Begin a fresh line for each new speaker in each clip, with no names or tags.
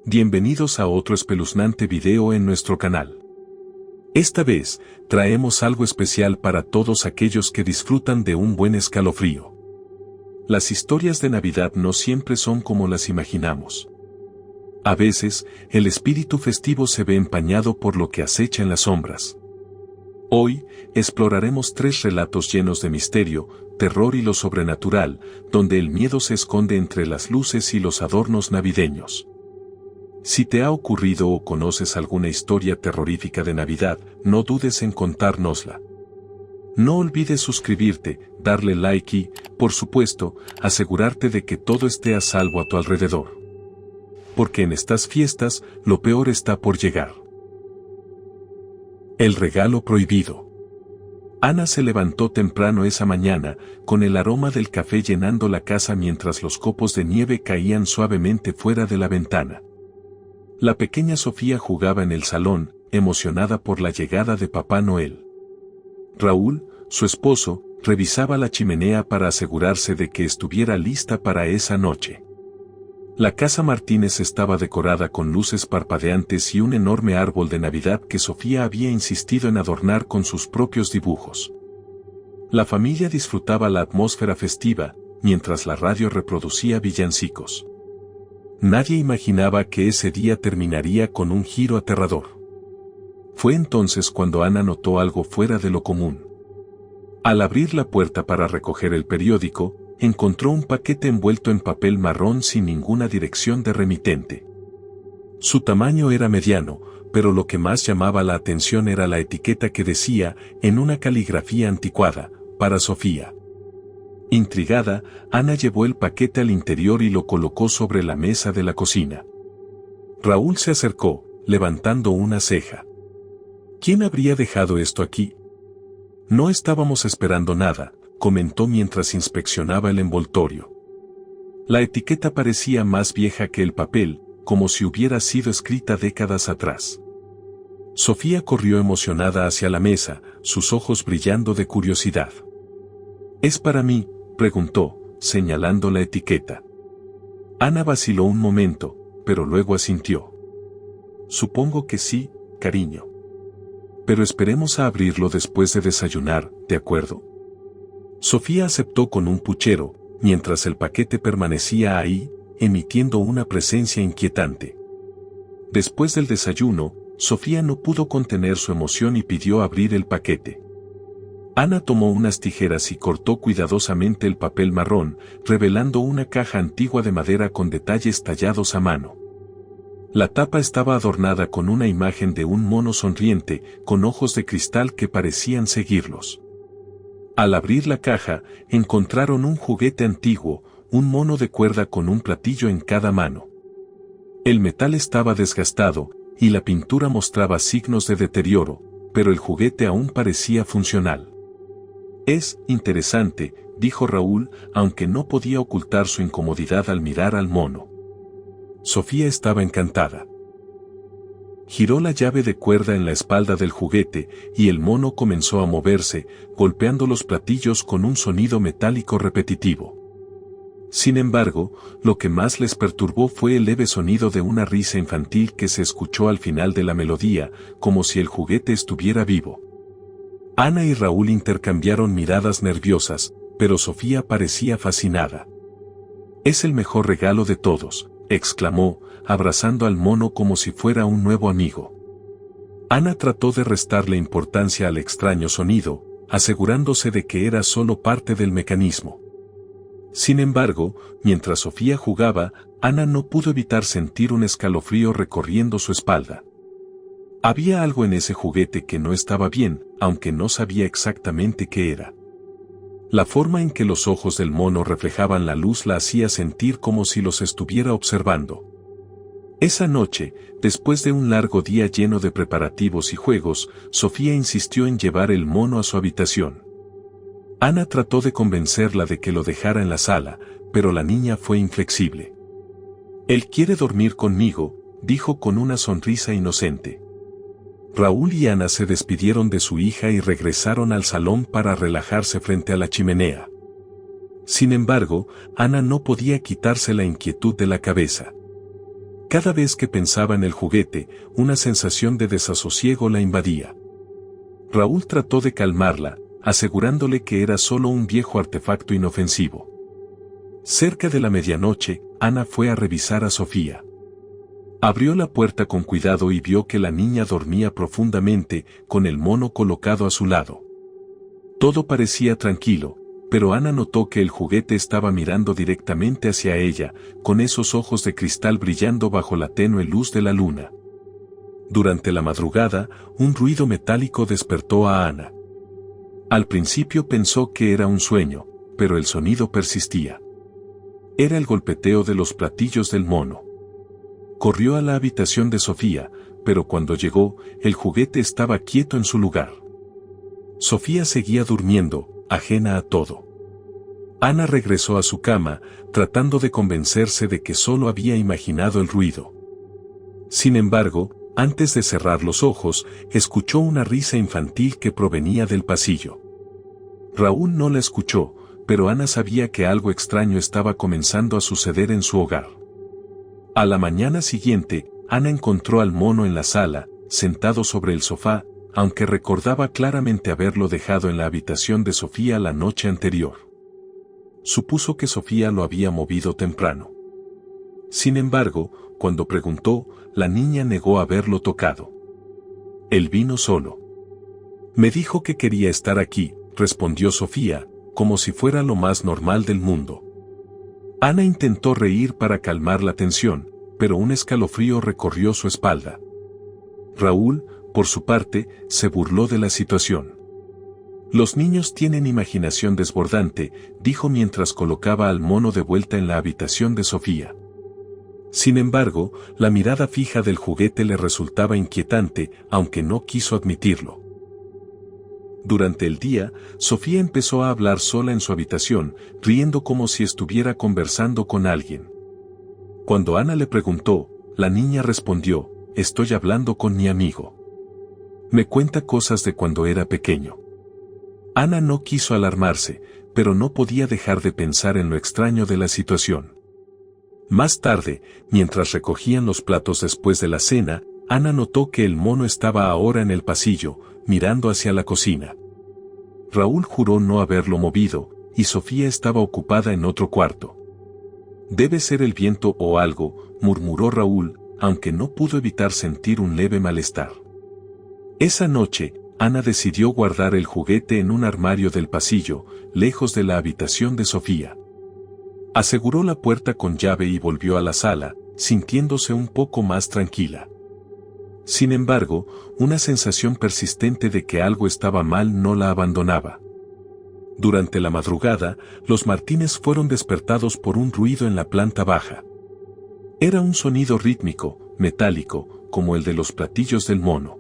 Bienvenidos a otro espeluznante video en nuestro canal. Esta vez, traemos algo especial para todos aquellos que disfrutan de un buen escalofrío. Las historias de Navidad no siempre son como las imaginamos. A veces, el espíritu festivo se ve empañado por lo que acecha en las sombras. Hoy, exploraremos 3 relatos llenos de misterio, terror y lo sobrenatural, donde el miedo se esconde entre las luces y los adornos navideños. Si te ha ocurrido o conoces alguna historia terrorífica de Navidad, no dudes en contárnosla. No olvides suscribirte, darle like y, por supuesto, asegurarte de que todo esté a salvo a tu alrededor. Porque en estas fiestas, lo peor está por llegar. El regalo prohibido. Ana se levantó temprano esa mañana, con el aroma del café llenando la casa mientras los copos de nieve caían suavemente fuera de la ventana. La pequeña Sofía jugaba en el salón, emocionada por la llegada de Papá Noel. Raúl, su esposo, revisaba la chimenea para asegurarse de que estuviera lista para esa noche. La casa Martínez estaba decorada con luces parpadeantes y un enorme árbol de Navidad que Sofía había insistido en adornar con sus propios dibujos. La familia disfrutaba la atmósfera festiva, mientras la radio reproducía villancicos. Nadie imaginaba que ese día terminaría con un giro aterrador. Fue entonces cuando Ana notó algo fuera de lo común. Al abrir la puerta para recoger el periódico, encontró un paquete envuelto en papel marrón sin ninguna dirección de remitente. Su tamaño era mediano, pero lo que más llamaba la atención era la etiqueta que decía, en una caligrafía anticuada, para Sofía. Intrigada, Ana llevó el paquete al interior y lo colocó sobre la mesa de la cocina. Raúl se acercó, levantando una ceja. ¿Quién habría dejado esto aquí? No estábamos esperando nada, comentó mientras inspeccionaba el envoltorio. La etiqueta parecía más vieja que el papel, como si hubiera sido escrita décadas atrás. Sofía corrió emocionada hacia la mesa, sus ojos brillando de curiosidad. ¿Es para mí?, preguntó, señalando la etiqueta. Ana vaciló un momento, pero luego asintió. Supongo que sí, cariño. Pero esperemos a abrirlo después de desayunar, ¿de acuerdo? Sofía aceptó con un puchero, mientras el paquete permanecía ahí, emitiendo una presencia inquietante. Después del desayuno, Sofía no pudo contener su emoción y pidió abrir el paquete. Ana tomó unas tijeras y cortó cuidadosamente el papel marrón, revelando una caja antigua de madera con detalles tallados a mano. La tapa estaba adornada con una imagen de un mono sonriente, con ojos de cristal que parecían seguirlos. Al abrir la caja, encontraron un juguete antiguo, un mono de cuerda con un platillo en cada mano. El metal estaba desgastado, y la pintura mostraba signos de deterioro, pero el juguete aún parecía funcional. Es interesante, dijo Raúl, aunque no podía ocultar su incomodidad al mirar al mono. Sofía estaba encantada. Giró la llave de cuerda en la espalda del juguete, y el mono comenzó a moverse, golpeando los platillos con un sonido metálico repetitivo. Sin embargo, lo que más les perturbó fue el leve sonido de una risa infantil que se escuchó al final de la melodía, como si el juguete estuviera vivo. Ana y Raúl intercambiaron miradas nerviosas, pero Sofía parecía fascinada. «Es el mejor regalo de todos», exclamó, abrazando al mono como si fuera un nuevo amigo. Ana trató de restarle importancia al extraño sonido, asegurándose de que era solo parte del mecanismo. Sin embargo, mientras Sofía jugaba, Ana no pudo evitar sentir un escalofrío recorriendo su espalda. Había algo en ese juguete que no estaba bien, aunque no sabía exactamente qué era. La forma en que los ojos del mono reflejaban la luz la hacía sentir como si los estuviera observando. Esa noche, después de un largo día lleno de preparativos y juegos, Sofía insistió en llevar el mono a su habitación. Ana trató de convencerla de que lo dejara en la sala, pero la niña fue inflexible. «Él quiere dormir conmigo», dijo con una sonrisa inocente. Raúl y Ana se despidieron de su hija y regresaron al salón para relajarse frente a la chimenea. Sin embargo, Ana no podía quitarse la inquietud de la cabeza. Cada vez que pensaba en el juguete, una sensación de desasosiego la invadía. Raúl trató de calmarla, asegurándole que era solo un viejo artefacto inofensivo. Cerca de la medianoche, Ana fue a revisar a Sofía. Abrió la puerta con cuidado y vio que la niña dormía profundamente, con el mono colocado a su lado. Todo parecía tranquilo, pero Ana notó que el juguete estaba mirando directamente hacia ella, con esos ojos de cristal brillando bajo la tenue luz de la luna. Durante la madrugada, un ruido metálico despertó a Ana. Al principio pensó que era un sueño, pero el sonido persistía. Era el golpeteo de los platillos del mono. Corrió a la habitación de Sofía, pero cuando llegó, el juguete estaba quieto en su lugar. Sofía seguía durmiendo, ajena a todo. Ana regresó a su cama, tratando de convencerse de que solo había imaginado el ruido. Sin embargo, antes de cerrar los ojos, escuchó una risa infantil que provenía del pasillo. Raúl no la escuchó, pero Ana sabía que algo extraño estaba comenzando a suceder en su hogar. A la mañana siguiente, Ana encontró al mono en la sala, sentado sobre el sofá, aunque recordaba claramente haberlo dejado en la habitación de Sofía la noche anterior. Supuso que Sofía lo había movido temprano. Sin embargo, cuando preguntó, la niña negó haberlo tocado. Él vino solo. Me dijo que quería estar aquí, respondió Sofía, como si fuera lo más normal del mundo. Ana intentó reír para calmar la tensión, pero un escalofrío recorrió su espalda. Raúl, por su parte, se burló de la situación. Los niños tienen imaginación desbordante, dijo mientras colocaba al mono de vuelta en la habitación de Sofía. Sin embargo, la mirada fija del juguete le resultaba inquietante, aunque no quiso admitirlo. Durante el día, Sofía empezó a hablar sola en su habitación, riendo como si estuviera conversando con alguien. Cuando Ana le preguntó, la niña respondió, «Estoy hablando con mi amigo. Me cuenta cosas de cuando era pequeño». Ana no quiso alarmarse, pero no podía dejar de pensar en lo extraño de la situación. Más tarde, mientras recogían los platos después de la cena, Ana notó que el mono estaba ahora en el pasillo, mirando hacia la cocina. Raúl juró no haberlo movido, y Sofía estaba ocupada en otro cuarto. «Debe ser el viento o algo», murmuró Raúl, aunque no pudo evitar sentir un leve malestar. Esa noche, Ana decidió guardar el juguete en un armario del pasillo, lejos de la habitación de Sofía. Aseguró la puerta con llave y volvió a la sala, sintiéndose un poco más tranquila. Sin embargo, una sensación persistente de que algo estaba mal no la abandonaba. Durante la madrugada, los Martínez fueron despertados por un ruido en la planta baja. Era un sonido rítmico, metálico, como el de los platillos del mono.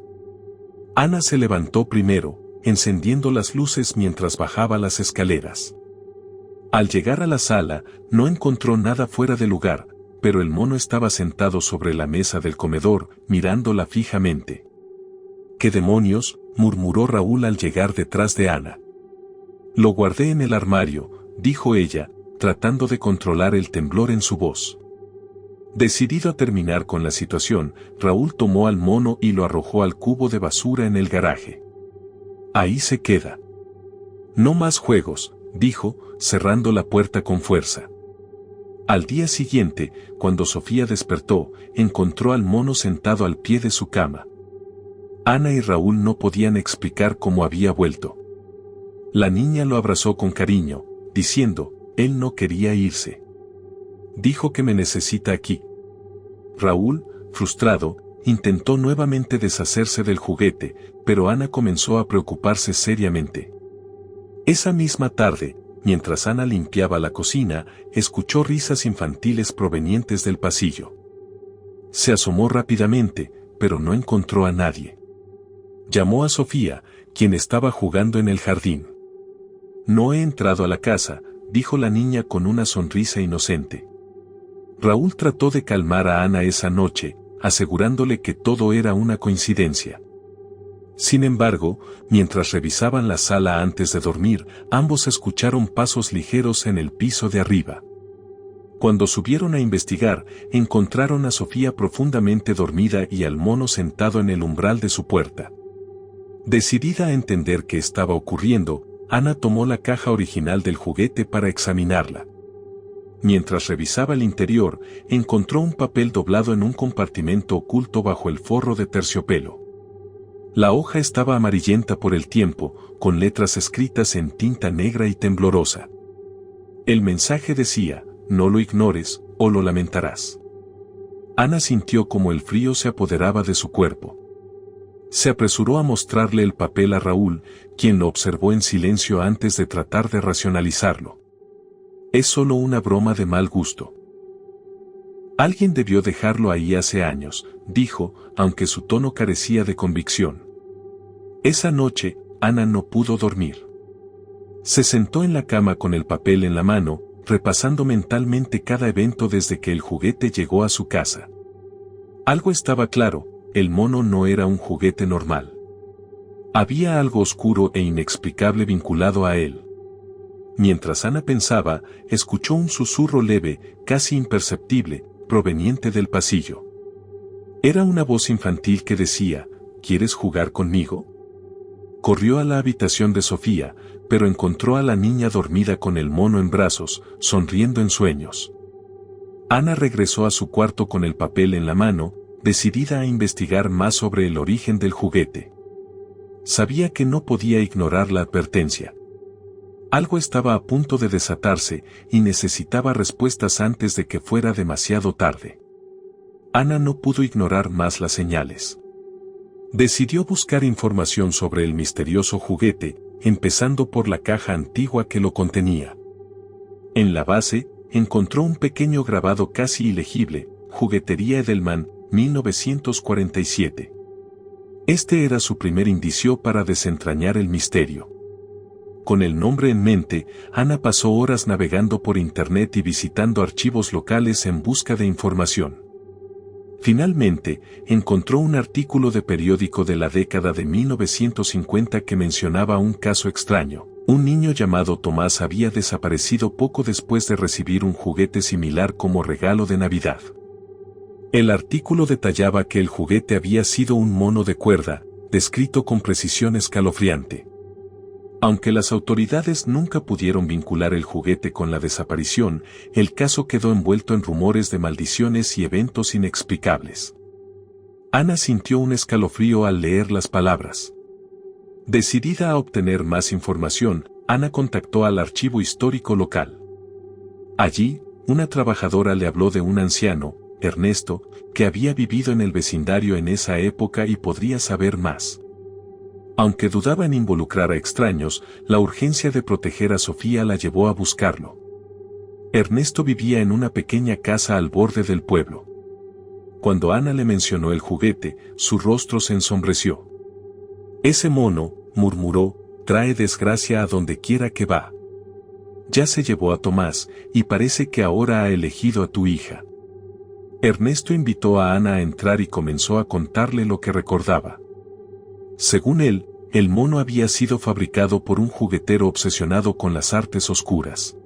Ana se levantó primero, encendiendo las luces mientras bajaba las escaleras. Al llegar a la sala, no encontró nada fuera de lugar, pero el mono estaba sentado sobre la mesa del comedor, mirándola fijamente. «¿Qué demonios?», murmuró Raúl al llegar detrás de Ana. «Lo guardé en el armario», dijo ella, tratando de controlar el temblor en su voz. Decidido a terminar con la situación, Raúl tomó al mono y lo arrojó al cubo de basura en el garaje. «Ahí se queda. No más juegos», dijo, cerrando la puerta con fuerza. Al día siguiente, cuando Sofía despertó, encontró al mono sentado al pie de su cama. Ana y Raúl no podían explicar cómo había vuelto. La niña lo abrazó con cariño, diciendo, «Él no quería irse. Dijo que me necesita aquí». Raúl, frustrado, intentó nuevamente deshacerse del juguete, pero Ana comenzó a preocuparse seriamente. Esa misma tarde, mientras Ana limpiaba la cocina, escuchó risas infantiles provenientes del pasillo. Se asomó rápidamente, pero no encontró a nadie. Llamó a Sofía, quien estaba jugando en el jardín. «No he entrado a la casa», dijo la niña con una sonrisa inocente. Raúl trató de calmar a Ana esa noche, asegurándole que todo era una coincidencia. Sin embargo, mientras revisaban la sala antes de dormir, ambos escucharon pasos ligeros en el piso de arriba. Cuando subieron a investigar, encontraron a Sofía profundamente dormida y al mono sentado en el umbral de su puerta. Decidida a entender qué estaba ocurriendo, Ana tomó la caja original del juguete para examinarla. Mientras revisaba el interior, encontró un papel doblado en un compartimento oculto bajo el forro de terciopelo. La hoja estaba amarillenta por el tiempo, con letras escritas en tinta negra y temblorosa. El mensaje decía: no lo ignores, o lo lamentarás. Ana sintió como el frío se apoderaba de su cuerpo. Se apresuró a mostrarle el papel a Raúl, quien lo observó en silencio antes de tratar de racionalizarlo. Es solo una broma de mal gusto. Alguien debió dejarlo ahí hace años, dijo, aunque su tono carecía de convicción. Esa noche, Ana no pudo dormir. Se sentó en la cama con el papel en la mano, repasando mentalmente cada evento desde que el juguete llegó a su casa. Algo estaba claro: el mono no era un juguete normal. Había algo oscuro e inexplicable vinculado a él. Mientras Ana pensaba, escuchó un susurro leve, casi imperceptible, proveniente del pasillo. Era una voz infantil que decía: ¿quieres jugar conmigo? Corrió a la habitación de Sofía, pero encontró a la niña dormida con el mono en brazos, sonriendo en sueños. Ana regresó a su cuarto con el papel en la mano, decidida a investigar más sobre el origen del juguete. Sabía que no podía ignorar la advertencia. Algo estaba a punto de desatarse y necesitaba respuestas antes de que fuera demasiado tarde. Ana no pudo ignorar más las señales. Decidió buscar información sobre el misterioso juguete, empezando por la caja antigua que lo contenía. En la base, encontró un pequeño grabado casi ilegible: Juguetería Edelman, 1947. Este era su primer indicio para desentrañar el misterio. Con el nombre en mente, Ana pasó horas navegando por internet y visitando archivos locales en busca de información. Finalmente, encontró un artículo de periódico de la década de 1950 que mencionaba un caso extraño. Un niño llamado Tomás había desaparecido poco después de recibir un juguete similar como regalo de Navidad. El artículo detallaba que el juguete había sido un mono de cuerda, descrito con precisión escalofriante. Aunque las autoridades nunca pudieron vincular el juguete con la desaparición, el caso quedó envuelto en rumores de maldiciones y eventos inexplicables. Ana sintió un escalofrío al leer las palabras. Decidida a obtener más información, Ana contactó al archivo histórico local. Allí, una trabajadora le habló de un anciano, Ernesto, que había vivido en el vecindario en esa época y podría saber más. Aunque dudaba en involucrar a extraños, la urgencia de proteger a Sofía la llevó a buscarlo. Ernesto vivía en una pequeña casa al borde del pueblo. Cuando Ana le mencionó el juguete, su rostro se ensombreció. Ese mono, murmuró, trae desgracia a donde quiera que va. Ya se llevó a Tomás, y parece que ahora ha elegido a tu hija. Ernesto invitó a Ana a entrar y comenzó a contarle lo que recordaba. Según él, el mono había sido fabricado por un juguetero obsesionado con las artes oscuras.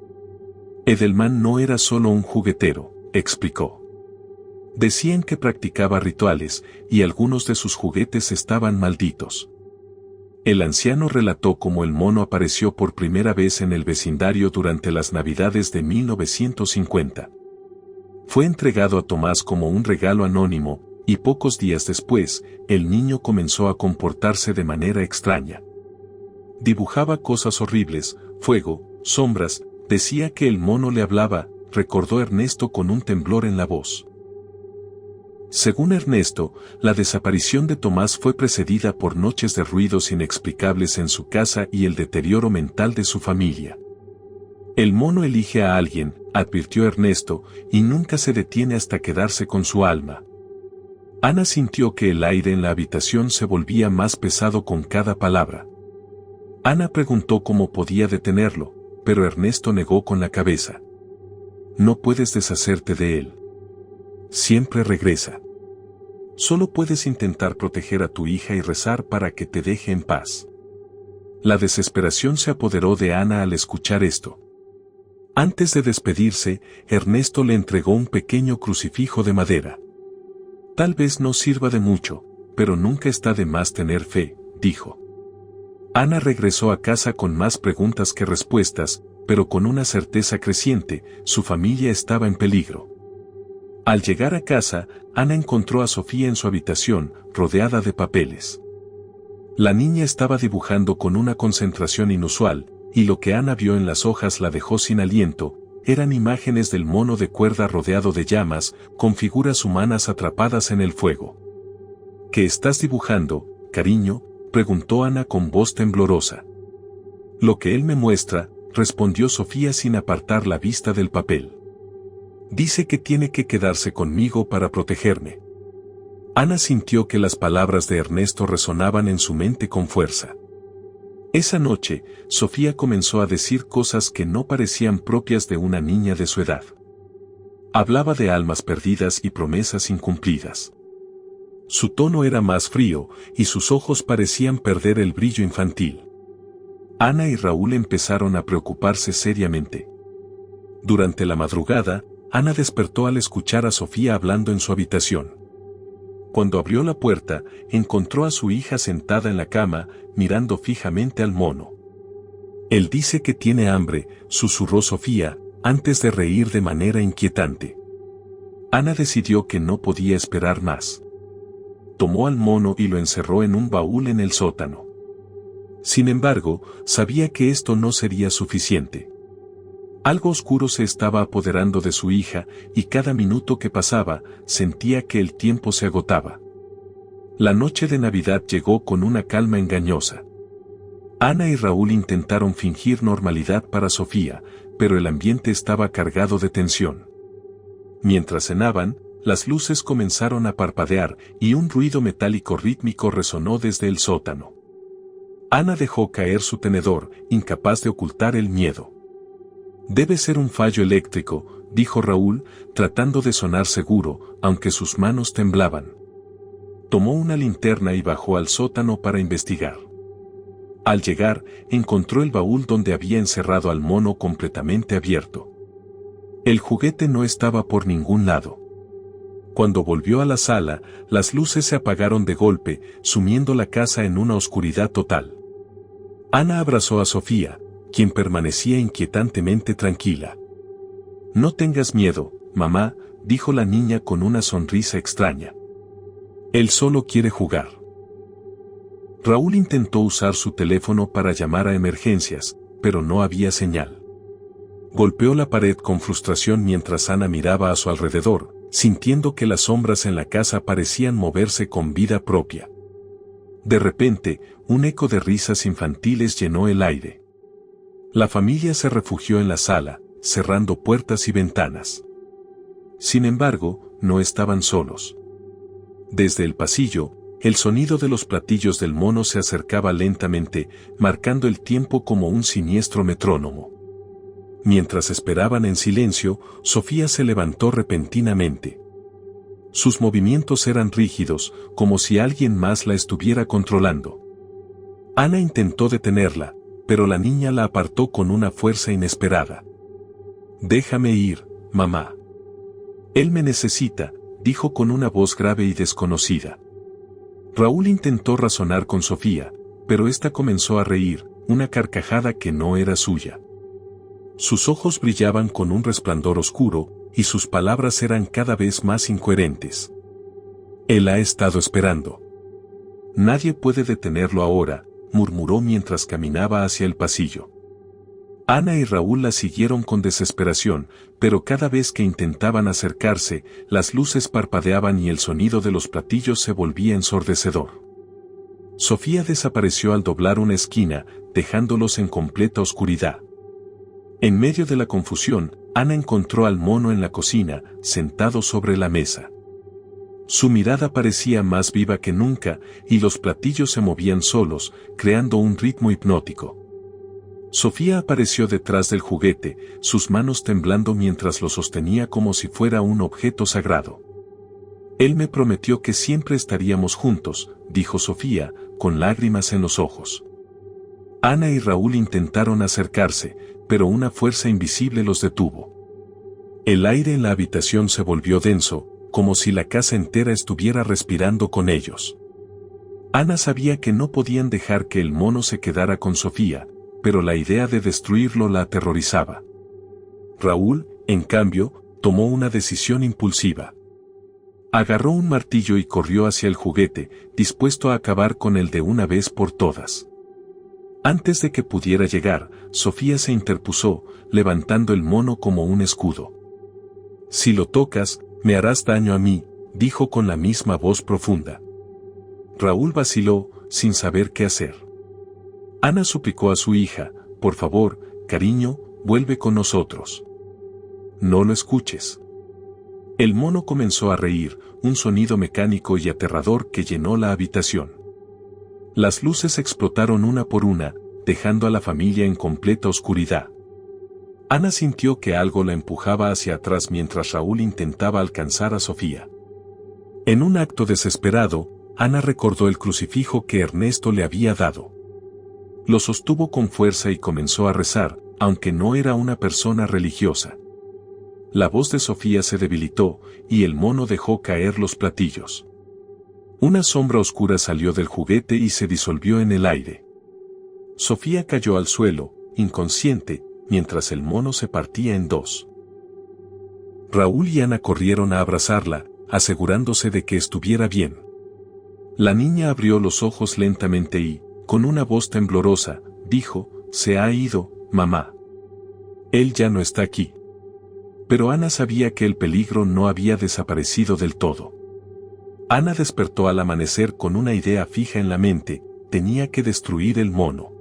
Edelman no era solo un juguetero, explicó. Decían que practicaba rituales, y algunos de sus juguetes estaban malditos. El anciano relató cómo el mono apareció por primera vez en el vecindario durante las Navidades de 1950. Fue entregado a Tomás como un regalo anónimo, y pocos días después, el niño comenzó a comportarse de manera extraña. Dibujaba cosas horribles, fuego, sombras, decía que el mono le hablaba, recordó Ernesto con un temblor en la voz. Según Ernesto, la desaparición de Tomás fue precedida por noches de ruidos inexplicables en su casa y el deterioro mental de su familia. El mono elige a alguien, advirtió Ernesto, y nunca se detiene hasta quedarse con su alma. Ana sintió que el aire en la habitación se volvía más pesado con cada palabra. Ana preguntó cómo podía detenerlo, pero Ernesto negó con la cabeza. No puedes deshacerte de él. Siempre regresa. Solo puedes intentar proteger a tu hija y rezar para que te deje en paz. La desesperación se apoderó de Ana al escuchar esto. Antes de despedirse, Ernesto le entregó un pequeño crucifijo de madera. Tal vez no sirva de mucho, pero nunca está de más tener fe, dijo. Ana regresó a casa con más preguntas que respuestas, pero con una certeza creciente: su familia estaba en peligro. Al llegar a casa, Ana encontró a Sofía en su habitación, rodeada de papeles. La niña estaba dibujando con una concentración inusual, y lo que Ana vio en las hojas la dejó sin aliento. Eran imágenes del mono de cuerda rodeado de llamas, con figuras humanas atrapadas en el fuego. ¿Qué estás dibujando, cariño?, preguntó Ana con voz temblorosa. Lo que él me muestra, respondió Sofía sin apartar la vista del papel. Dice que tiene que quedarse conmigo para protegerme. Ana sintió que las palabras de Ernesto resonaban en su mente con fuerza. Esa noche, Sofía comenzó a decir cosas que no parecían propias de una niña de su edad. Hablaba de almas perdidas y promesas incumplidas. Su tono era más frío, y sus ojos parecían perder el brillo infantil. Ana y Raúl empezaron a preocuparse seriamente. Durante la madrugada, Ana despertó al escuchar a Sofía hablando en su habitación. Cuando abrió la puerta, encontró a su hija sentada en la cama, mirando fijamente al mono. Él dice que tiene hambre, susurró Sofía, antes de reír de manera inquietante. Ana decidió que no podía esperar más. Tomó al mono y lo encerró en un baúl en el sótano. Sin embargo, sabía que esto no sería suficiente. Algo oscuro se estaba apoderando de su hija, y cada minuto que pasaba, sentía que el tiempo se agotaba. La noche de Navidad llegó con una calma engañosa. Ana y Raúl intentaron fingir normalidad para Sofía, pero el ambiente estaba cargado de tensión. Mientras cenaban, las luces comenzaron a parpadear, y un ruido metálico rítmico resonó desde el sótano. Ana dejó caer su tenedor, incapaz de ocultar el miedo. Debe ser un fallo eléctrico, dijo Raúl, tratando de sonar seguro, aunque sus manos temblaban. Tomó una linterna y bajó al sótano para investigar. Al llegar, encontró el baúl donde había encerrado al mono completamente abierto. El juguete no estaba por ningún lado. Cuando volvió a la sala, las luces se apagaron de golpe, sumiendo la casa en una oscuridad total. Ana abrazó a Sofía, quien permanecía inquietantemente tranquila. No tengas miedo, mamá, dijo la niña con una sonrisa extraña. Él solo quiere jugar. Raúl intentó usar su teléfono para llamar a emergencias, pero no había señal. Golpeó la pared con frustración mientras Ana miraba a su alrededor, sintiendo que las sombras en la casa parecían moverse con vida propia. De repente, un eco de risas infantiles llenó el aire. La familia se refugió en la sala, cerrando puertas y ventanas. Sin embargo, no estaban solos. Desde el pasillo, el sonido de los platillos del mono se acercaba lentamente, marcando el tiempo como un siniestro metrónomo. Mientras esperaban en silencio, Sofía se levantó repentinamente. Sus movimientos eran rígidos, como si alguien más la estuviera controlando. Ana intentó detenerla, pero la niña la apartó con una fuerza inesperada. Déjame ir, mamá. Él me necesita, dijo con una voz grave y desconocida. Raúl intentó razonar con Sofía, pero ésta comenzó a reír, una carcajada que no era suya. Sus ojos brillaban con un resplandor oscuro, y sus palabras eran cada vez más incoherentes. Él ha estado esperando. Nadie puede detenerlo ahora, murmuró mientras caminaba hacia el pasillo. Ana y Raúl la siguieron con desesperación, pero cada vez que intentaban acercarse, las luces parpadeaban y el sonido de los platillos se volvía ensordecedor. Sofía desapareció al doblar una esquina, dejándolos en completa oscuridad. En medio de la confusión, Ana encontró al mono en la cocina, sentado sobre la mesa. Su mirada parecía más viva que nunca, y los platillos se movían solos, creando un ritmo hipnótico. Sofía apareció detrás del juguete, sus manos temblando mientras lo sostenía como si fuera un objeto sagrado. Él me prometió que siempre estaríamos juntos, dijo Sofía, con lágrimas en los ojos. Ana y Raúl intentaron acercarse, pero una fuerza invisible los detuvo. El aire en la habitación se volvió denso, como si la casa entera estuviera respirando con ellos. Ana sabía que no podían dejar que el mono se quedara con Sofía, pero la idea de destruirlo la aterrorizaba. Raúl, en cambio, tomó una decisión impulsiva. Agarró un martillo y corrió hacia el juguete, dispuesto a acabar con él de una vez por todas. Antes de que pudiera llegar, Sofía se interpuso, levantando el mono como un escudo. «Si lo tocas, me harás daño a mí», dijo con la misma voz profunda. Raúl vaciló, sin saber qué hacer. Ana suplicó a su hija: «Por favor, cariño, vuelve con nosotros. No lo escuches». El mono comenzó a reír, un sonido mecánico y aterrador que llenó la habitación. Las luces explotaron una por una, dejando a la familia en completa oscuridad. Ana sintió que algo la empujaba hacia atrás mientras Raúl intentaba alcanzar a Sofía. En un acto desesperado, Ana recordó el crucifijo que Ernesto le había dado. Lo sostuvo con fuerza y comenzó a rezar, aunque no era una persona religiosa. La voz de Sofía se debilitó, y el mono dejó caer los platillos. Una sombra oscura salió del juguete y se disolvió en el aire. Sofía cayó al suelo, inconsciente, mientras el mono se partía en dos. Raúl y Ana corrieron a abrazarla, asegurándose de que estuviera bien. La niña abrió los ojos lentamente y, con una voz temblorosa, dijo: «Se ha ido, mamá. Él ya no está aquí». Pero Ana sabía que el peligro no había desaparecido del todo. Ana despertó al amanecer con una idea fija en la mente: tenía que destruir el mono.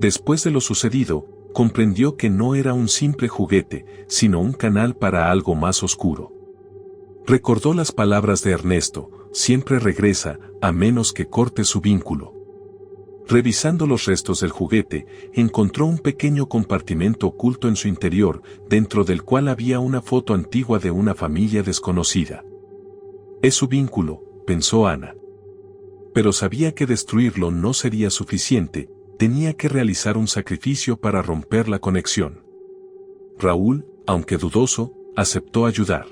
Después de lo sucedido, comprendió que no era un simple juguete, sino un canal para algo más oscuro. Recordó las palabras de Ernesto: «Siempre regresa, a menos que corte su vínculo». Revisando los restos del juguete, encontró un pequeño compartimento oculto en su interior, dentro del cual había una foto antigua de una familia desconocida. «Es su vínculo», pensó Ana. Pero sabía que destruirlo no sería suficiente, tenía que realizar un sacrificio para romper la conexión. Raúl, aunque dudoso, aceptó ayudar.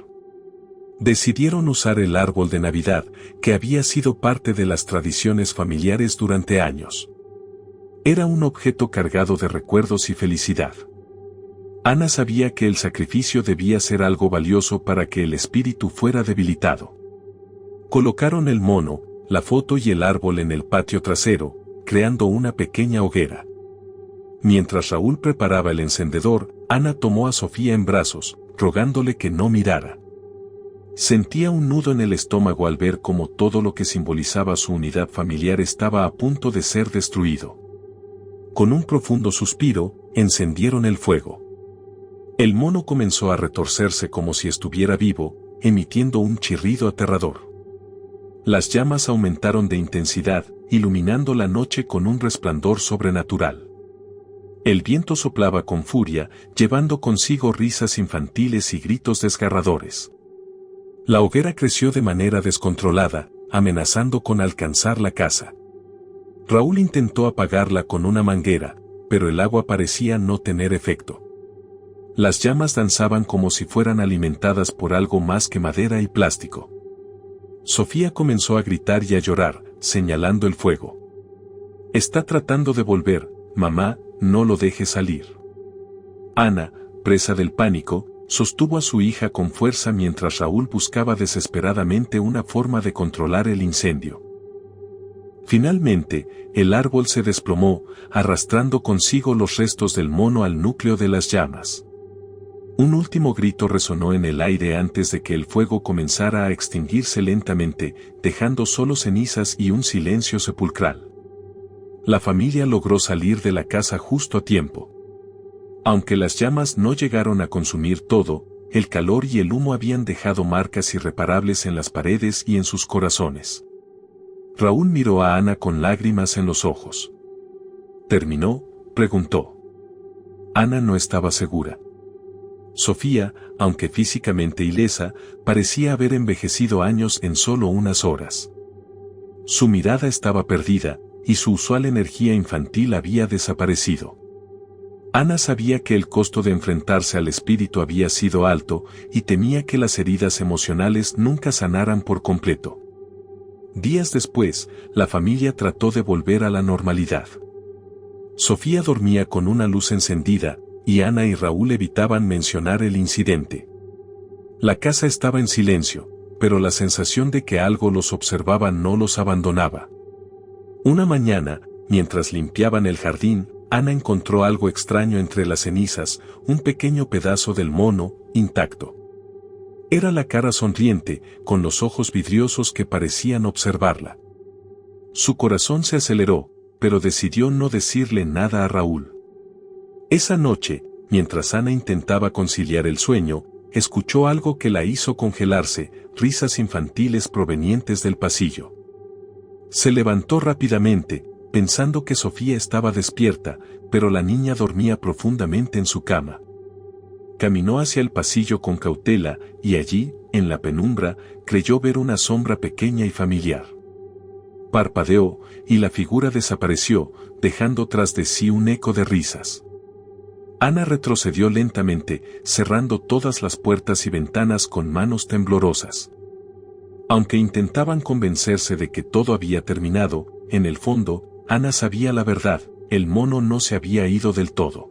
Decidieron usar el árbol de Navidad, que había sido parte de las tradiciones familiares durante años. Era un objeto cargado de recuerdos y felicidad. Ana sabía que el sacrificio debía ser algo valioso para que el espíritu fuera debilitado. Colocaron el mono, la foto y el árbol en el patio trasero, creando una pequeña hoguera. Mientras Raúl preparaba el encendedor, Ana tomó a Sofía en brazos, rogándole que no mirara. Sentía un nudo en el estómago al ver cómo todo lo que simbolizaba su unidad familiar estaba a punto de ser destruido. Con un profundo suspiro, encendieron el fuego. El mono comenzó a retorcerse como si estuviera vivo, emitiendo un chirrido aterrador. Las llamas aumentaron de intensidad, iluminando la noche con un resplandor sobrenatural. El viento soplaba con furia, llevando consigo risas infantiles y gritos desgarradores. La hoguera creció de manera descontrolada, amenazando con alcanzar la casa. Raúl intentó apagarla con una manguera, pero el agua parecía no tener efecto. Las llamas danzaban como si fueran alimentadas por algo más que madera y plástico. Sofía comenzó a gritar y a llorar, señalando el fuego. «Está tratando de volver, mamá, no lo deje salir». Ana, presa del pánico, sostuvo a su hija con fuerza mientras Raúl buscaba desesperadamente una forma de controlar el incendio. Finalmente, el árbol se desplomó, arrastrando consigo los restos del mono al núcleo de las llamas. Un último grito resonó en el aire antes de que el fuego comenzara a extinguirse lentamente, dejando solo cenizas y un silencio sepulcral. La familia logró salir de la casa justo a tiempo. Aunque las llamas no llegaron a consumir todo, el calor y el humo habían dejado marcas irreparables en las paredes y en sus corazones. Raúl miró a Ana con lágrimas en los ojos. ¿Terminó?, preguntó. Ana no estaba segura. Sofía, aunque físicamente ilesa, parecía haber envejecido años en solo unas horas. Su mirada estaba perdida, y su usual energía infantil había desaparecido. Ana sabía que el costo de enfrentarse al espíritu había sido alto y temía que las heridas emocionales nunca sanaran por completo. Días después, la familia trató de volver a la normalidad. Sofía dormía con una luz encendida, y Ana y Raúl evitaban mencionar el incidente. La casa estaba en silencio, pero la sensación de que algo los observaba no los abandonaba. Una mañana, mientras limpiaban el jardín, Ana encontró algo extraño entre las cenizas, un pequeño pedazo del mono, intacto. Era la cara sonriente, con los ojos vidriosos que parecían observarla. Su corazón se aceleró, pero decidió no decirle nada a Raúl. Esa noche, mientras Ana intentaba conciliar el sueño, escuchó algo que la hizo congelarse, risas infantiles provenientes del pasillo. Se levantó rápidamente, pensando que Sofía estaba despierta, pero la niña dormía profundamente en su cama. Caminó hacia el pasillo con cautela, y allí, en la penumbra, creyó ver una sombra pequeña y familiar. Parpadeó, y la figura desapareció, dejando tras de sí un eco de risas. Ana retrocedió lentamente, cerrando todas las puertas y ventanas con manos temblorosas. Aunque intentaban convencerse de que todo había terminado, en el fondo, Ana sabía la verdad, el mono no se había ido del todo.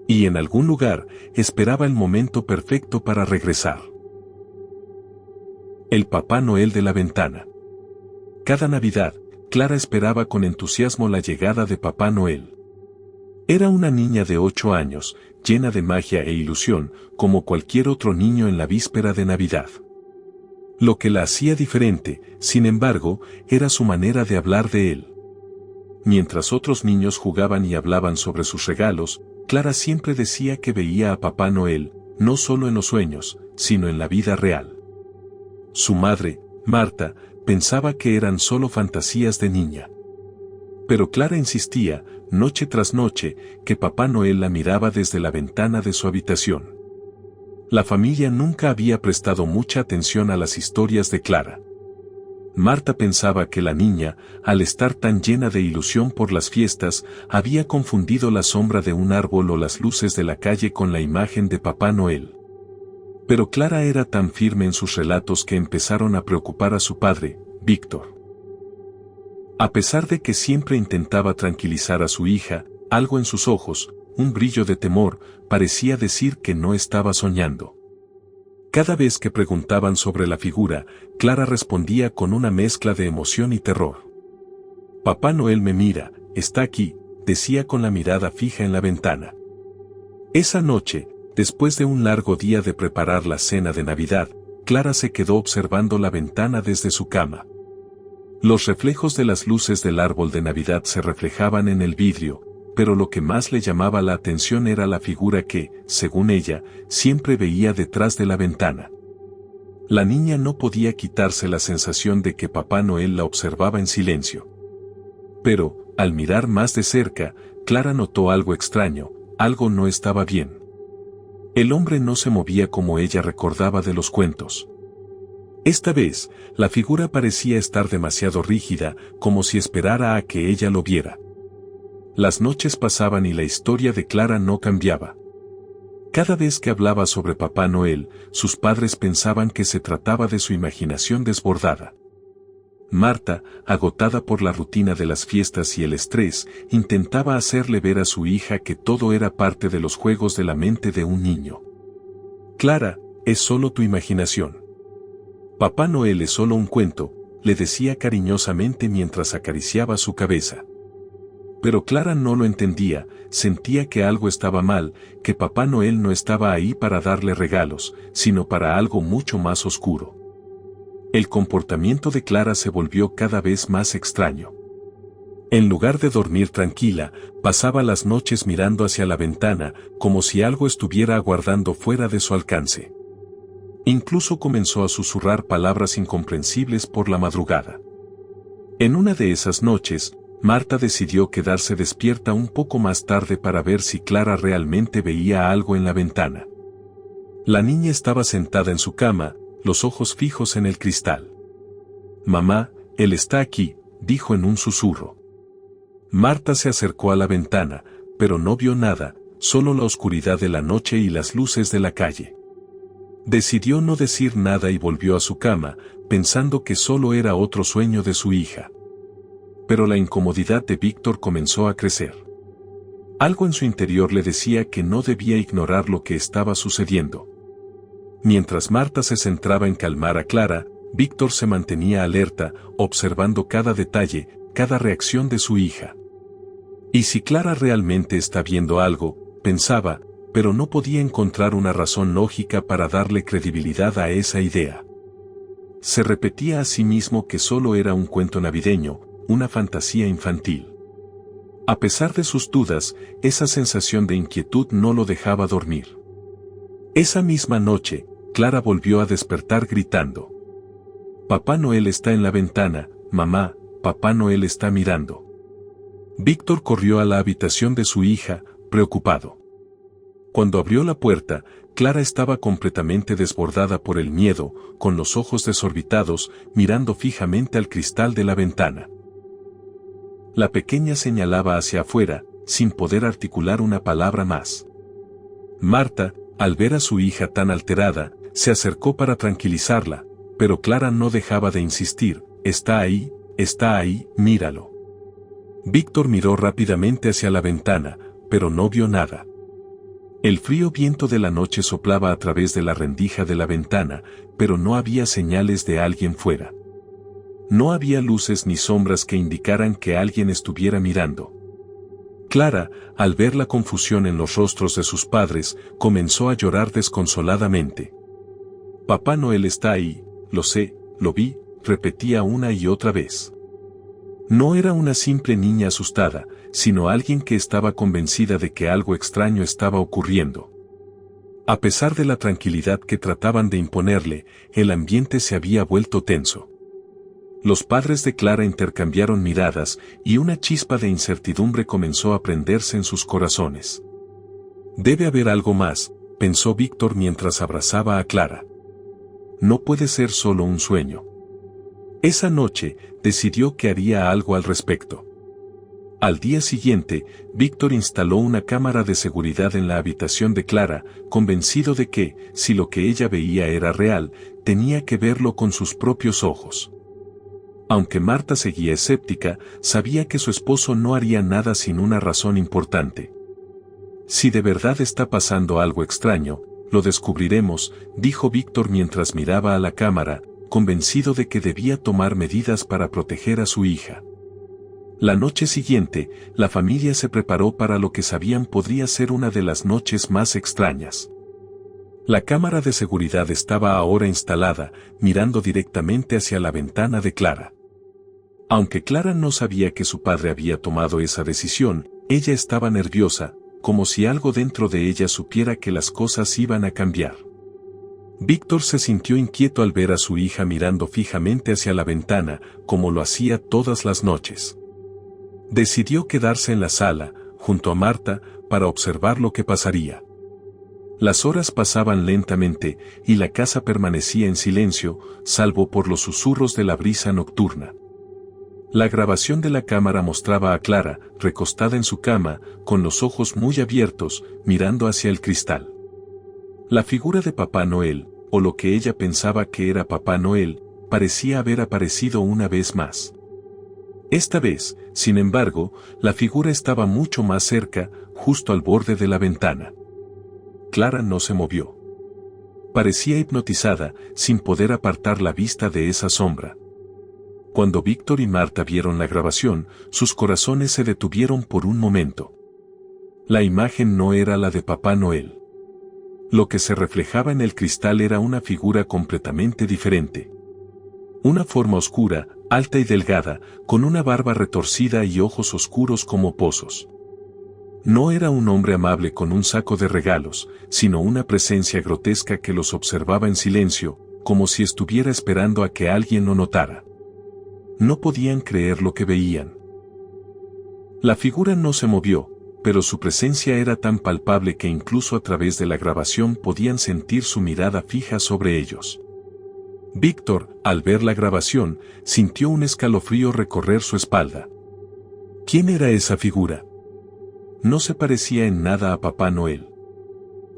Y en algún lugar, esperaba el momento perfecto para regresar. El Papá Noel de la ventana. Cada Navidad, Clara esperaba con entusiasmo la llegada de Papá Noel. Era una niña de 8 años, llena de magia e ilusión, como cualquier otro niño en la víspera de Navidad. Lo que la hacía diferente, sin embargo, era su manera de hablar de él. Mientras otros niños jugaban y hablaban sobre sus regalos, Clara siempre decía que veía a Papá Noel, no solo en los sueños, sino en la vida real. Su madre, Marta, pensaba que eran solo fantasías de niña. Pero Clara insistía, noche tras noche, que Papá Noel la miraba desde la ventana de su habitación. La familia nunca había prestado mucha atención a las historias de Clara. Marta pensaba que la niña, al estar tan llena de ilusión por las fiestas, había confundido la sombra de un árbol o las luces de la calle con la imagen de Papá Noel. Pero Clara era tan firme en sus relatos que empezaron a preocupar a su padre, Víctor. A pesar de que siempre intentaba tranquilizar a su hija, algo en sus ojos, un brillo de temor, parecía decir que no estaba soñando. Cada vez que preguntaban sobre la figura, Clara respondía con una mezcla de emoción y terror. Papá Noel me mira, está aquí, decía con la mirada fija en la ventana. Esa noche, después de un largo día de preparar la cena de Navidad, Clara se quedó observando la ventana desde su cama. Los reflejos de las luces del árbol de Navidad se reflejaban en el vidrio, pero lo que más le llamaba la atención era la figura que, según ella, siempre veía detrás de la ventana. La niña no podía quitarse la sensación de que Papá Noel la observaba en silencio. Pero, al mirar más de cerca, Clara notó algo extraño, algo no estaba bien. El hombre no se movía como ella recordaba de los cuentos. Esta vez, la figura parecía estar demasiado rígida, como si esperara a que ella lo viera. Las noches pasaban y la historia de Clara no cambiaba. Cada vez que hablaba sobre Papá Noel, sus padres pensaban que se trataba de su imaginación desbordada. Marta, agotada por la rutina de las fiestas y el estrés, intentaba hacerle ver a su hija que todo era parte de los juegos de la mente de un niño. Clara, es solo tu imaginación. Papá Noel es solo un cuento, le decía cariñosamente mientras acariciaba su cabeza. Pero Clara no lo entendía, sentía que algo estaba mal, que Papá Noel no estaba ahí para darle regalos, sino para algo mucho más oscuro. El comportamiento de Clara se volvió cada vez más extraño. En lugar de dormir tranquila, pasaba las noches mirando hacia la ventana, como si algo estuviera aguardando fuera de su alcance. Incluso comenzó a susurrar palabras incomprensibles por la madrugada. En una de esas noches, Marta decidió quedarse despierta un poco más tarde para ver si Clara realmente veía algo en la ventana. La niña estaba sentada en su cama, los ojos fijos en el cristal. «Mamá, él está aquí», dijo en un susurro. Marta se acercó a la ventana, pero no vio nada, solo la oscuridad de la noche y las luces de la calle. Decidió no decir nada y volvió a su cama, pensando que solo era otro sueño de su hija. Pero la incomodidad de Víctor comenzó a crecer. Algo en su interior le decía que no debía ignorar lo que estaba sucediendo. Mientras Marta se centraba en calmar a Clara, Víctor se mantenía alerta, observando cada detalle, cada reacción de su hija. ¿Y si Clara realmente está viendo algo?, pensaba, pero no podía encontrar una razón lógica para darle credibilidad a esa idea. Se repetía a sí mismo que solo era un cuento navideño, una fantasía infantil. A pesar de sus dudas, esa sensación de inquietud no lo dejaba dormir. Esa misma noche, Clara volvió a despertar gritando: «Papá Noel está en la ventana, mamá, Papá Noel está mirando». Víctor corrió a la habitación de su hija, preocupado. Cuando abrió la puerta, Clara estaba completamente desbordada por el miedo, con los ojos desorbitados, mirando fijamente al cristal de la ventana. La pequeña señalaba hacia afuera, sin poder articular una palabra más. Marta, al ver a su hija tan alterada, se acercó para tranquilizarla, pero Clara no dejaba de insistir: está ahí, míralo». Víctor miró rápidamente hacia la ventana, pero no vio nada. El frío viento de la noche soplaba a través de la rendija de la ventana, pero no había señales de alguien fuera. No había luces ni sombras que indicaran que alguien estuviera mirando. Clara, al ver la confusión en los rostros de sus padres, comenzó a llorar desconsoladamente. «Papá Noel está ahí, lo sé, lo vi», repetía una y otra vez. No era una simple niña asustada, sino alguien que estaba convencida de que algo extraño estaba ocurriendo. A pesar de la tranquilidad que trataban de imponerle, el ambiente se había vuelto tenso. Los padres de Clara intercambiaron miradas y una chispa de incertidumbre comenzó a prenderse en sus corazones. «Debe haber algo más», pensó Víctor mientras abrazaba a Clara. «No puede ser solo un sueño». Esa noche, decidió que haría algo al respecto. Al día siguiente, Víctor instaló una cámara de seguridad en la habitación de Clara, convencido de que, si lo que ella veía era real, tenía que verlo con sus propios ojos. Aunque Marta seguía escéptica, sabía que su esposo no haría nada sin una razón importante. «Si de verdad está pasando algo extraño, lo descubriremos», dijo Víctor mientras miraba a la cámara, convencido de que debía tomar medidas para proteger a su hija. La noche siguiente, la familia se preparó para lo que sabían podría ser una de las noches más extrañas. La cámara de seguridad estaba ahora instalada, mirando directamente hacia la ventana de Clara. Aunque Clara no sabía que su padre había tomado esa decisión, ella estaba nerviosa, como si algo dentro de ella supiera que las cosas iban a cambiar. Víctor se sintió inquieto al ver a su hija mirando fijamente hacia la ventana, como lo hacía todas las noches. Decidió quedarse en la sala, junto a Marta, para observar lo que pasaría. Las horas pasaban lentamente, y la casa permanecía en silencio, salvo por los susurros de la brisa nocturna. La grabación de la cámara mostraba a Clara, recostada en su cama, con los ojos muy abiertos, mirando hacia el cristal. La figura de Papá Noel, o lo que ella pensaba que era Papá Noel, parecía haber aparecido una vez más. Esta vez, sin embargo, la figura estaba mucho más cerca, justo al borde de la ventana. Clara no se movió. Parecía hipnotizada, sin poder apartar la vista de esa sombra. Cuando Víctor y Marta vieron la grabación, sus corazones se detuvieron por un momento. La imagen no era la de Papá Noel. Lo que se reflejaba en el cristal era una figura completamente diferente. Una forma oscura, alta y delgada, con una barba retorcida y ojos oscuros como pozos. No era un hombre amable con un saco de regalos, sino una presencia grotesca que los observaba en silencio, como si estuviera esperando a que alguien lo notara. No podían creer lo que veían. La figura no se movió, pero su presencia era tan palpable que incluso a través de la grabación podían sentir su mirada fija sobre ellos. Víctor, al ver la grabación, sintió un escalofrío recorrer su espalda. ¿Quién era esa figura? No se parecía en nada a Papá Noel.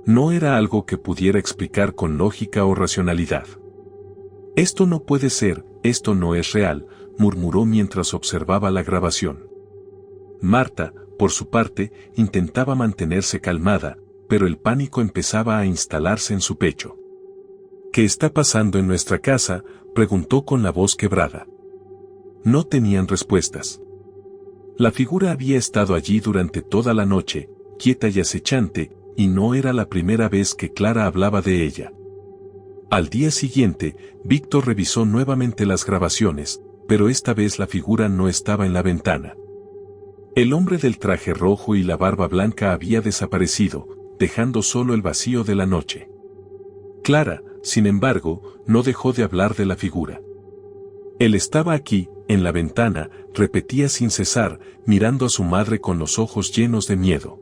No era algo que pudiera explicar con lógica o racionalidad. Esto no puede ser, esto no es real, murmuró mientras observaba la grabación. Marta, por su parte, intentaba mantenerse calmada, pero el pánico empezaba a instalarse en su pecho. ¿Qué está pasando en nuestra casa?, preguntó con la voz quebrada. No tenían respuestas. La figura había estado allí durante toda la noche, quieta y acechante, y no era la primera vez que Clara hablaba de ella. Al día siguiente, Víctor revisó nuevamente las grabaciones, pero esta vez la figura no estaba en la ventana. El hombre del traje rojo y la barba blanca había desaparecido, dejando solo el vacío de la noche. Clara, sin embargo, no dejó de hablar de la figura. Él estaba aquí, en la ventana, repetía sin cesar, mirando a su madre con los ojos llenos de miedo.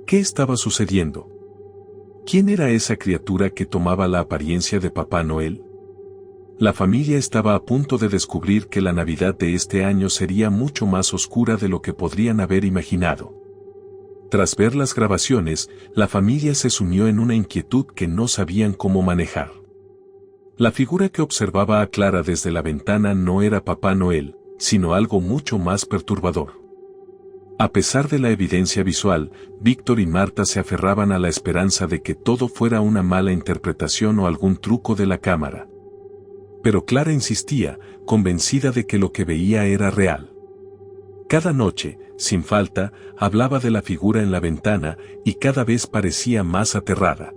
¿Qué estaba sucediendo? ¿Quién era esa criatura que tomaba la apariencia de Papá Noel? La familia estaba a punto de descubrir que la Navidad de este año sería mucho más oscura de lo que podrían haber imaginado. Tras ver las grabaciones, la familia se sumió en una inquietud que no sabían cómo manejar. La figura que observaba a Clara desde la ventana no era Papá Noel, sino algo mucho más perturbador. A pesar de la evidencia visual, Víctor y Marta se aferraban a la esperanza de que todo fuera una mala interpretación o algún truco de la cámara. Pero Clara insistía, convencida de que lo que veía era real. Cada noche, sin falta, hablaba de la figura en la ventana y cada vez parecía más aterrada.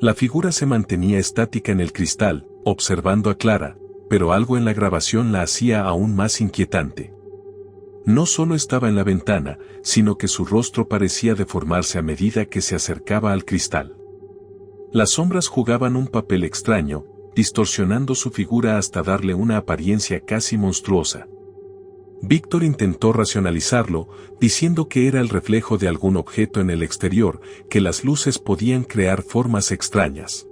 La figura se mantenía estática en el cristal, observando a Clara, pero algo en la grabación la hacía aún más inquietante. No solo estaba en la ventana, sino que su rostro parecía deformarse a medida que se acercaba al cristal. Las sombras jugaban un papel extraño, distorsionando su figura hasta darle una apariencia casi monstruosa. Víctor intentó racionalizarlo, diciendo que era el reflejo de algún objeto en el exterior, que las luces podían crear formas extrañas.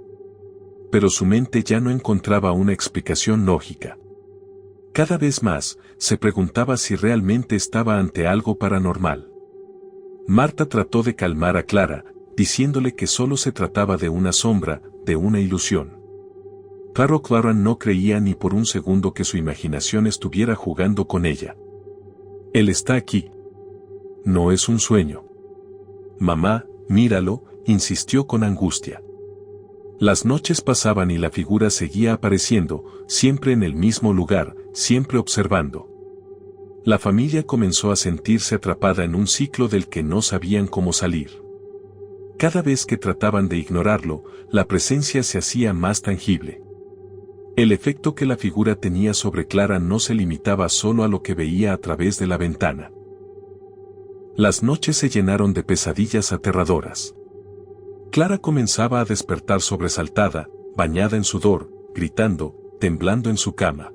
Pero su mente ya no encontraba una explicación lógica. Cada vez más, se preguntaba si realmente estaba ante algo paranormal. Marta trató de calmar a Clara, diciéndole que solo se trataba de una sombra, de una ilusión. Claro, Clara no creía ni por un segundo que su imaginación estuviera jugando con ella. Él está aquí. No es un sueño. Mamá, míralo, insistió con angustia. Las noches pasaban y la figura seguía apareciendo, siempre en el mismo lugar, siempre observando. La familia comenzó a sentirse atrapada en un ciclo del que no sabían cómo salir. Cada vez que trataban de ignorarlo, la presencia se hacía más tangible. El efecto que la figura tenía sobre Clara no se limitaba solo a lo que veía a través de la ventana. Las noches se llenaron de pesadillas aterradoras. Clara comenzaba a despertar sobresaltada, bañada en sudor, gritando, temblando en su cama.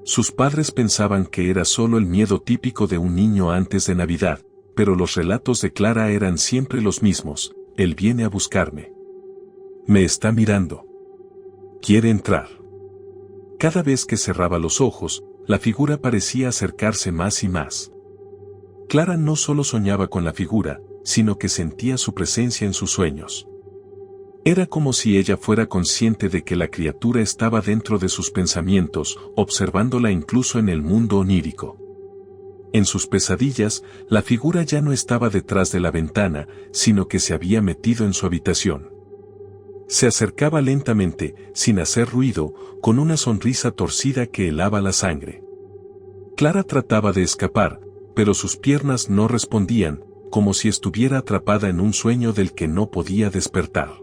Sus padres pensaban que era solo el miedo típico de un niño antes de Navidad, pero los relatos de Clara eran siempre los mismos: él viene a buscarme. Me está mirando. Quiere entrar. Cada vez que cerraba los ojos, la figura parecía acercarse más y más. Clara no solo soñaba con la figura, sino que sentía su presencia en sus sueños. Era como si ella fuera consciente de que la criatura estaba dentro de sus pensamientos, observándola incluso en el mundo onírico. En sus pesadillas, la figura ya no estaba detrás de la ventana, sino que se había metido en su habitación. Se acercaba lentamente, sin hacer ruido, con una sonrisa torcida que helaba la sangre. Clara trataba de escapar, pero sus piernas no respondían, como si estuviera atrapada en un sueño del que no podía despertar.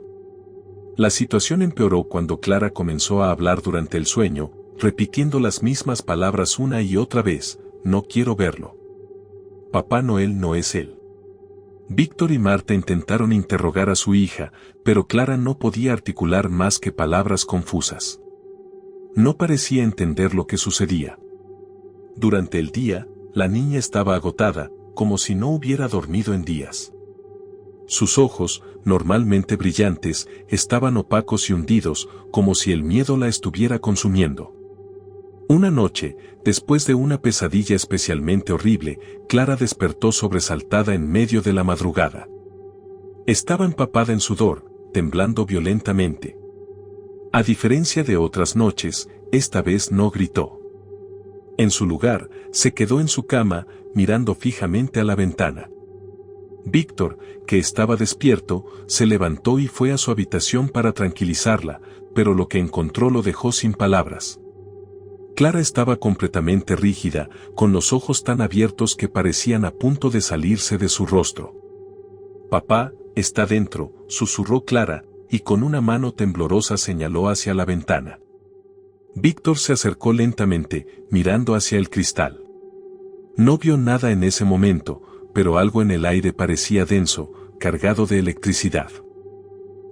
La situación empeoró cuando Clara comenzó a hablar durante el sueño, repitiendo las mismas palabras una y otra vez: no quiero verlo. Papá Noel no es él. Víctor y Marta intentaron interrogar a su hija, pero Clara no podía articular más que palabras confusas. No parecía entender lo que sucedía. Durante el día, la niña estaba agotada, como si no hubiera dormido en días. Sus ojos, normalmente brillantes, estaban opacos y hundidos, como si el miedo la estuviera consumiendo. Una noche, después de una pesadilla especialmente horrible, Clara despertó sobresaltada en medio de la madrugada. Estaba empapada en sudor, temblando violentamente. A diferencia de otras noches, esta vez no gritó. En su lugar, se quedó en su cama, mirando fijamente a la ventana. Víctor, que estaba despierto, se levantó y fue a su habitación para tranquilizarla, pero lo que encontró lo dejó sin palabras. Clara estaba completamente rígida, con los ojos tan abiertos que parecían a punto de salirse de su rostro. «Papá, está dentro», susurró Clara, y con una mano temblorosa señaló hacia la ventana. Víctor se acercó lentamente, mirando hacia el cristal. No vio nada en ese momento, pero algo en el aire parecía denso, cargado de electricidad.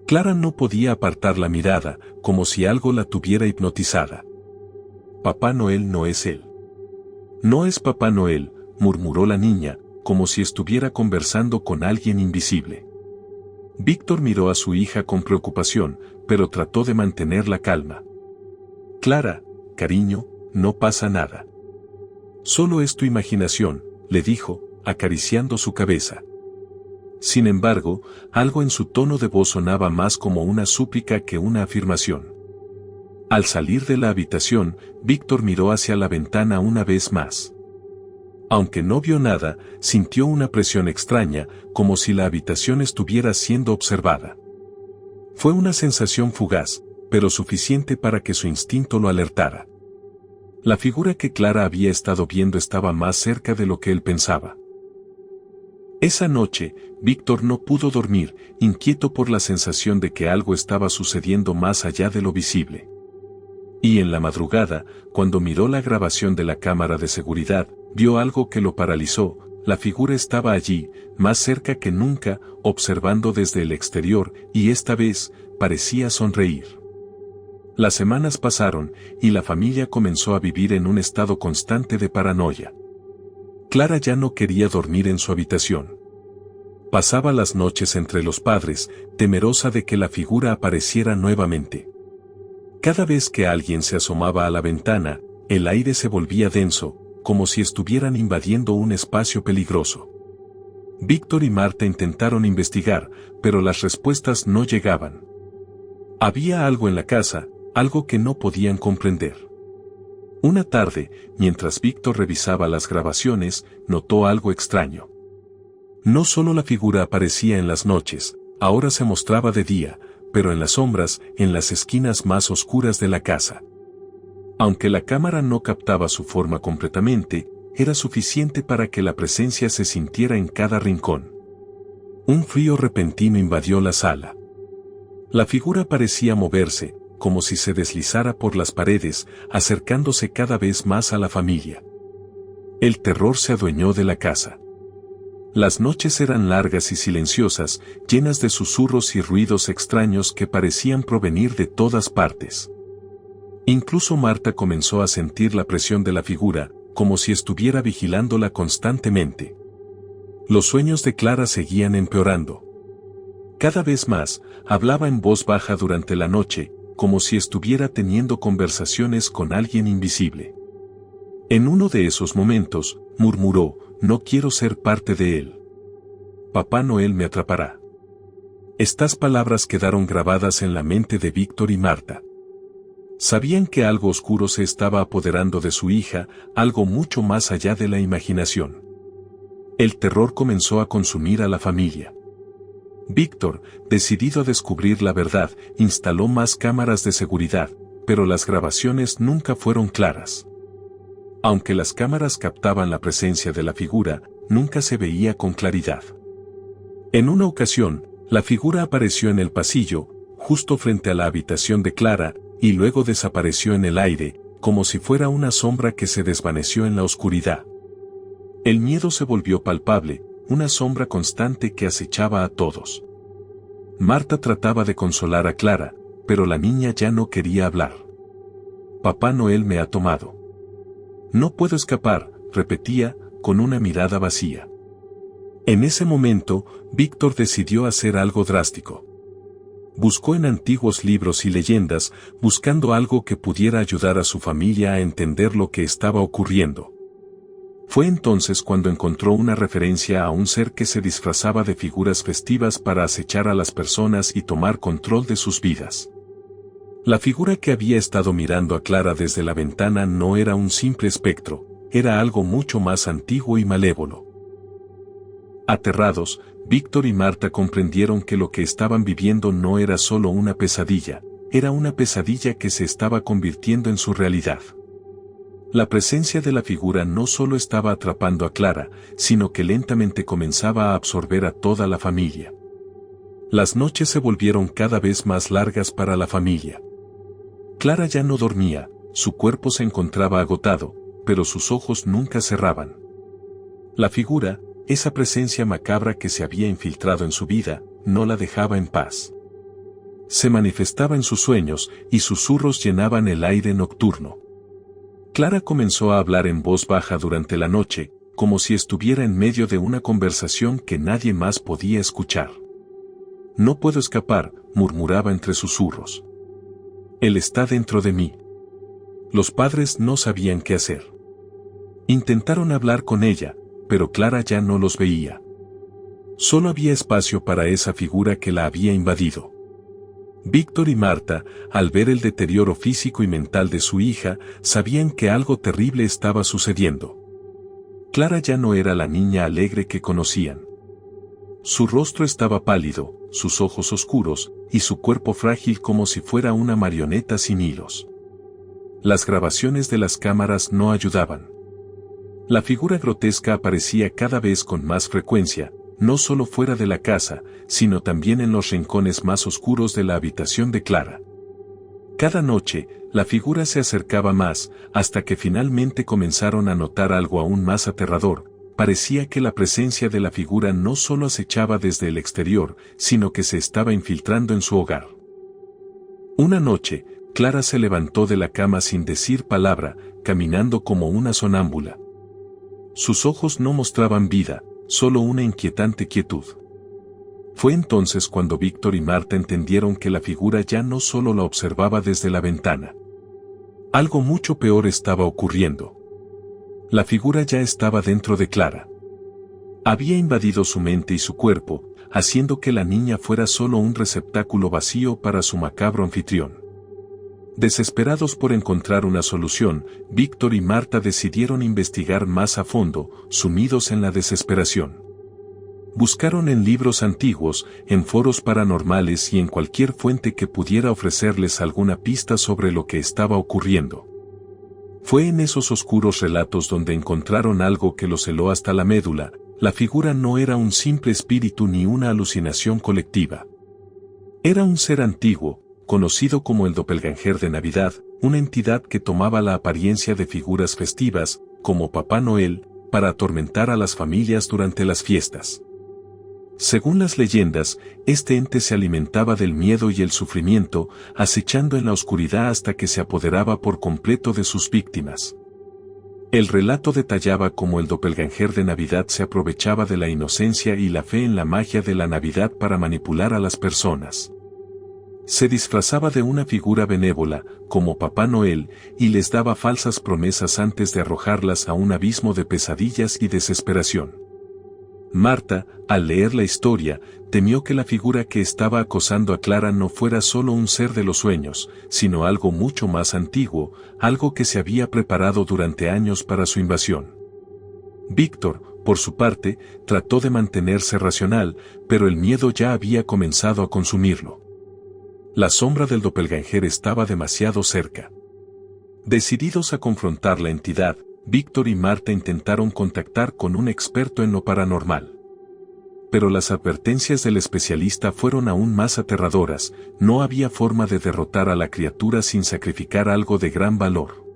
Clara no podía apartar la mirada, como si algo la tuviera hipnotizada. «Papá Noel no es él». «No es Papá Noel», murmuró la niña, como si estuviera conversando con alguien invisible. Víctor miró a su hija con preocupación, pero trató de mantener la calma. «Clara, cariño, no pasa nada. Solo es tu imaginación», le dijo, acariciando su cabeza. Sin embargo, algo en su tono de voz sonaba más como una súplica que una afirmación. Al salir de la habitación, Víctor miró hacia la ventana una vez más. Aunque no vio nada, sintió una presión extraña, como si la habitación estuviera siendo observada. Fue una sensación fugaz, pero suficiente para que su instinto lo alertara. La figura que Clara había estado viendo estaba más cerca de lo que él pensaba. Esa noche, Víctor no pudo dormir, inquieto por la sensación de que algo estaba sucediendo más allá de lo visible. Y en la madrugada, cuando miró la grabación de la cámara de seguridad, vio algo que lo paralizó. La figura estaba allí, más cerca que nunca, observando desde el exterior, y esta vez, parecía sonreír. Las semanas pasaron, y la familia comenzó a vivir en un estado constante de paranoia. Clara ya no quería dormir en su habitación. Pasaba las noches entre los padres, temerosa de que la figura apareciera nuevamente. Cada vez que alguien se asomaba a la ventana, el aire se volvía denso, como si estuvieran invadiendo un espacio peligroso. Víctor y Marta intentaron investigar, pero las respuestas no llegaban. Había algo en la casa, algo que no podían comprender. Una tarde, mientras Víctor revisaba las grabaciones, notó algo extraño. No solo la figura aparecía en las noches, ahora se mostraba de día, pero en las sombras, en las esquinas más oscuras de la casa. Aunque la cámara no captaba su forma completamente, era suficiente para que la presencia se sintiera en cada rincón. Un frío repentino invadió la sala. La figura parecía moverse, como si se deslizara por las paredes, acercándose cada vez más a la familia. El terror se adueñó de la casa. Las noches eran largas y silenciosas, llenas de susurros y ruidos extraños que parecían provenir de todas partes. Incluso Marta comenzó a sentir la presión de la figura, como si estuviera vigilándola constantemente. Los sueños de Clara seguían empeorando. Cada vez más, hablaba en voz baja durante la noche, como si estuviera teniendo conversaciones con alguien invisible. En uno de esos momentos, murmuró: «No quiero ser parte de él. Papá Noel me atrapará». Estas palabras quedaron grabadas en la mente de Víctor y Marta. Sabían que algo oscuro se estaba apoderando de su hija, algo mucho más allá de la imaginación. El terror comenzó a consumir a la familia. Víctor, decidido a descubrir la verdad, instaló más cámaras de seguridad, pero las grabaciones nunca fueron claras. Aunque las cámaras captaban la presencia de la figura, nunca se veía con claridad. En una ocasión, la figura apareció en el pasillo, justo frente a la habitación de Clara, y luego desapareció en el aire, como si fuera una sombra que se desvaneció en la oscuridad. El miedo se volvió palpable, una sombra constante que acechaba a todos. Marta trataba de consolar a Clara, pero la niña ya no quería hablar. «Papá Noel me ha tomado. No puedo escapar», repetía, con una mirada vacía. En ese momento, Víctor decidió hacer algo drástico. Buscó en antiguos libros y leyendas, buscando algo que pudiera ayudar a su familia a entender lo que estaba ocurriendo. Fue entonces cuando encontró una referencia a un ser que se disfrazaba de figuras festivas para acechar a las personas y tomar control de sus vidas. La figura que había estado mirando a Clara desde la ventana no era un simple espectro, era algo mucho más antiguo y malévolo. Aterrados, Víctor y Marta comprendieron que lo que estaban viviendo no era solo una pesadilla, era una pesadilla que se estaba convirtiendo en su realidad. La presencia de la figura no solo estaba atrapando a Clara, sino que lentamente comenzaba a absorber a toda la familia. Las noches se volvieron cada vez más largas para la familia. Clara ya no dormía, su cuerpo se encontraba agotado, pero sus ojos nunca cerraban. La figura, esa presencia macabra que se había infiltrado en su vida, no la dejaba en paz. Se manifestaba en sus sueños y susurros llenaban el aire nocturno. Clara comenzó a hablar en voz baja durante la noche, como si estuviera en medio de una conversación que nadie más podía escuchar. «No puedo escapar», murmuraba entre susurros. «Él está dentro de mí». Los padres no sabían qué hacer. Intentaron hablar con ella, pero Clara ya no los veía. Solo había espacio para esa figura que la había invadido. Víctor y Marta, al ver el deterioro físico y mental de su hija, sabían que algo terrible estaba sucediendo. Clara ya no era la niña alegre que conocían. Su rostro estaba pálido, sus ojos oscuros, y su cuerpo frágil como si fuera una marioneta sin hilos. Las grabaciones de las cámaras no ayudaban. La figura grotesca aparecía cada vez con más frecuencia, no solo fuera de la casa, sino también en los rincones más oscuros de la habitación de Clara. Cada noche, la figura se acercaba más, hasta que finalmente comenzaron a notar algo aún más aterrador. Parecía que la presencia de la figura no solo acechaba desde el exterior, sino que se estaba infiltrando en su hogar. Una noche, Clara se levantó de la cama sin decir palabra, caminando como una sonámbula. Sus ojos no mostraban vida, solo una inquietante quietud. Fue entonces cuando Víctor y Marta entendieron que la figura ya no solo la observaba desde la ventana. Algo mucho peor estaba ocurriendo. La figura ya estaba dentro de Clara. Había invadido su mente y su cuerpo, haciendo que la niña fuera solo un receptáculo vacío para su macabro anfitrión. Desesperados por encontrar una solución, Víctor y Marta decidieron investigar más a fondo, sumidos en la desesperación. Buscaron en libros antiguos, en foros paranormales y en cualquier fuente que pudiera ofrecerles alguna pista sobre lo que estaba ocurriendo. Fue en esos oscuros relatos donde encontraron algo que los heló hasta la médula. La figura no era un simple espíritu ni una alucinación colectiva. Era un ser antiguo, conocido como el doppelganger de Navidad, una entidad que tomaba la apariencia de figuras festivas, como Papá Noel, para atormentar a las familias durante las fiestas. Según las leyendas, este ente se alimentaba del miedo y el sufrimiento, acechando en la oscuridad hasta que se apoderaba por completo de sus víctimas. El relato detallaba cómo el doppelganger de Navidad se aprovechaba de la inocencia y la fe en la magia de la Navidad para manipular a las personas. Se disfrazaba de una figura benévola, como Papá Noel, y les daba falsas promesas antes de arrojarlas a un abismo de pesadillas y desesperación. Marta, al leer la historia, temió que la figura que estaba acosando a Clara no fuera solo un ser de los sueños, sino algo mucho más antiguo, algo que se había preparado durante años para su invasión. Víctor, por su parte, trató de mantenerse racional, pero el miedo ya había comenzado a consumirlo. La sombra del doppelganger estaba demasiado cerca. Decididos a confrontar la entidad, Víctor y Marta intentaron contactar con un experto en lo paranormal. Pero las advertencias del especialista fueron aún más aterradoras, no había forma de derrotar a la criatura sin sacrificar algo de gran valor.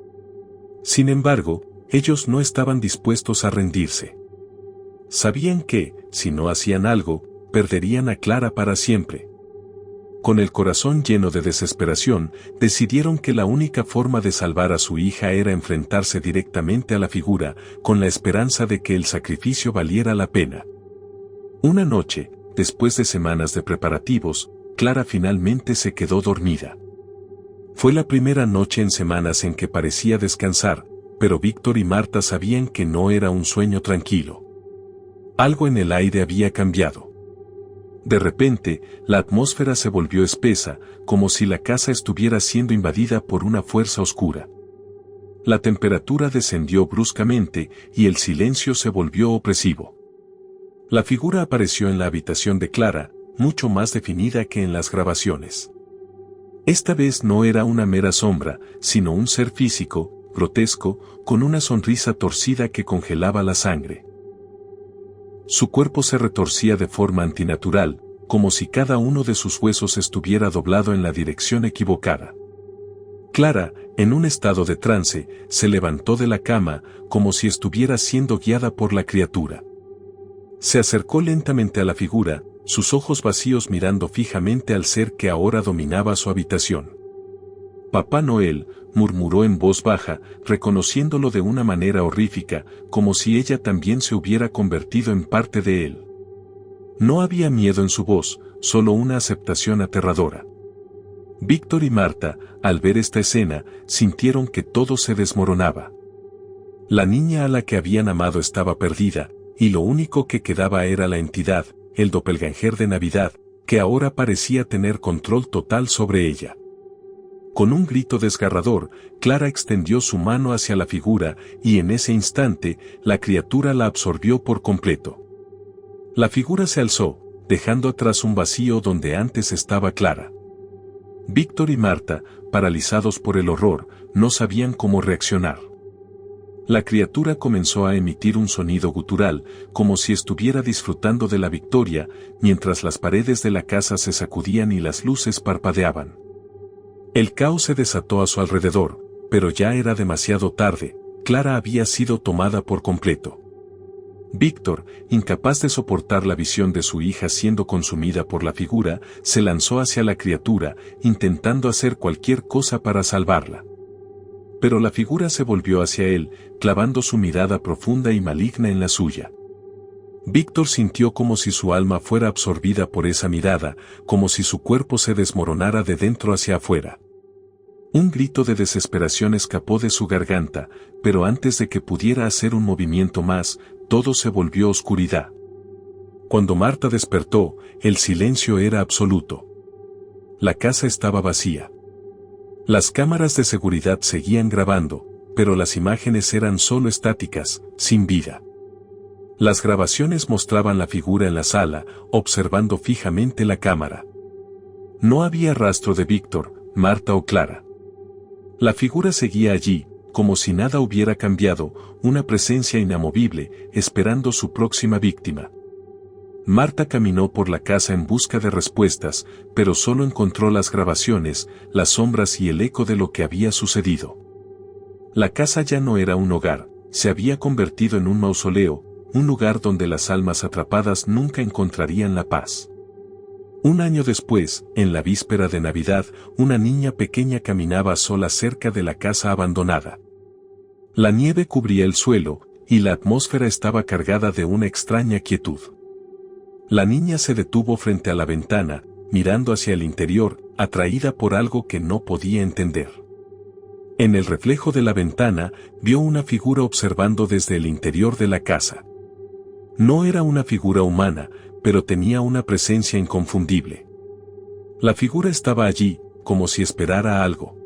Sin embargo, ellos no estaban dispuestos a rendirse. Sabían que, si no hacían algo, perderían a Clara para siempre. Con el corazón lleno de desesperación, decidieron que la única forma de salvar a su hija era enfrentarse directamente a la figura, con la esperanza de que el sacrificio valiera la pena. Una noche, después de semanas de preparativos, Clara finalmente se quedó dormida. Fue la primera noche en semanas en que parecía descansar, pero Víctor y Marta sabían que no era un sueño tranquilo. Algo en el aire había cambiado. De repente, la atmósfera se volvió espesa, como si la casa estuviera siendo invadida por una fuerza oscura. La temperatura descendió bruscamente y el silencio se volvió opresivo. La figura apareció en la habitación de Clara, mucho más definida que en las grabaciones. Esta vez no era una mera sombra, sino un ser físico, grotesco, con una sonrisa torcida que congelaba la sangre. Su cuerpo se retorcía de forma antinatural, como si cada uno de sus huesos estuviera doblado en la dirección equivocada. Clara, en un estado de trance, se levantó de la cama, como si estuviera siendo guiada por la criatura. Se acercó lentamente a la figura, sus ojos vacíos mirando fijamente al ser que ahora dominaba su habitación. «Papá Noel», murmuró en voz baja, reconociéndolo de una manera horrífica, como si ella también se hubiera convertido en parte de él. No había miedo en su voz, solo una aceptación aterradora. Víctor y Marta, al ver esta escena, sintieron que todo se desmoronaba. La niña a la que habían amado estaba perdida, y lo único que quedaba era la entidad, el doppelganger de Navidad, que ahora parecía tener control total sobre ella. Con un grito desgarrador, Clara extendió su mano hacia la figura y en ese instante, la criatura la absorbió por completo. La figura se alzó, dejando atrás un vacío donde antes estaba Clara. Víctor y Marta, paralizados por el horror, no sabían cómo reaccionar. La criatura comenzó a emitir un sonido gutural, como si estuviera disfrutando de la victoria, mientras las paredes de la casa se sacudían y las luces parpadeaban. El caos se desató a su alrededor, pero ya era demasiado tarde, Clara había sido tomada por completo. Víctor, incapaz de soportar la visión de su hija siendo consumida por la figura, se lanzó hacia la criatura, intentando hacer cualquier cosa para salvarla. Pero la figura se volvió hacia él, clavando su mirada profunda y maligna en la suya. Víctor sintió como si su alma fuera absorbida por esa mirada, como si su cuerpo se desmoronara de dentro hacia afuera. Un grito de desesperación escapó de su garganta, pero antes de que pudiera hacer un movimiento más, todo se volvió oscuridad. Cuando Marta despertó, el silencio era absoluto. La casa estaba vacía. Las cámaras de seguridad seguían grabando, pero las imágenes eran solo estáticas, sin vida. Las grabaciones mostraban la figura en la sala, observando fijamente la cámara. No había rastro de Víctor, Marta o Clara. La figura seguía allí, como si nada hubiera cambiado, una presencia inamovible, esperando su próxima víctima. Marta caminó por la casa en busca de respuestas, pero solo encontró las grabaciones, las sombras y el eco de lo que había sucedido. La casa ya no era un hogar, se había convertido en un mausoleo, un lugar donde las almas atrapadas nunca encontrarían la paz. Un año después, en la víspera de Navidad, una niña pequeña caminaba sola cerca de la casa abandonada. La nieve cubría el suelo, y la atmósfera estaba cargada de una extraña quietud. La niña se detuvo frente a la ventana, mirando hacia el interior, atraída por algo que no podía entender. En el reflejo de la ventana, vio una figura observando desde el interior de la casa. No era una figura humana, pero tenía una presencia inconfundible. La figura estaba allí, como si esperara algo.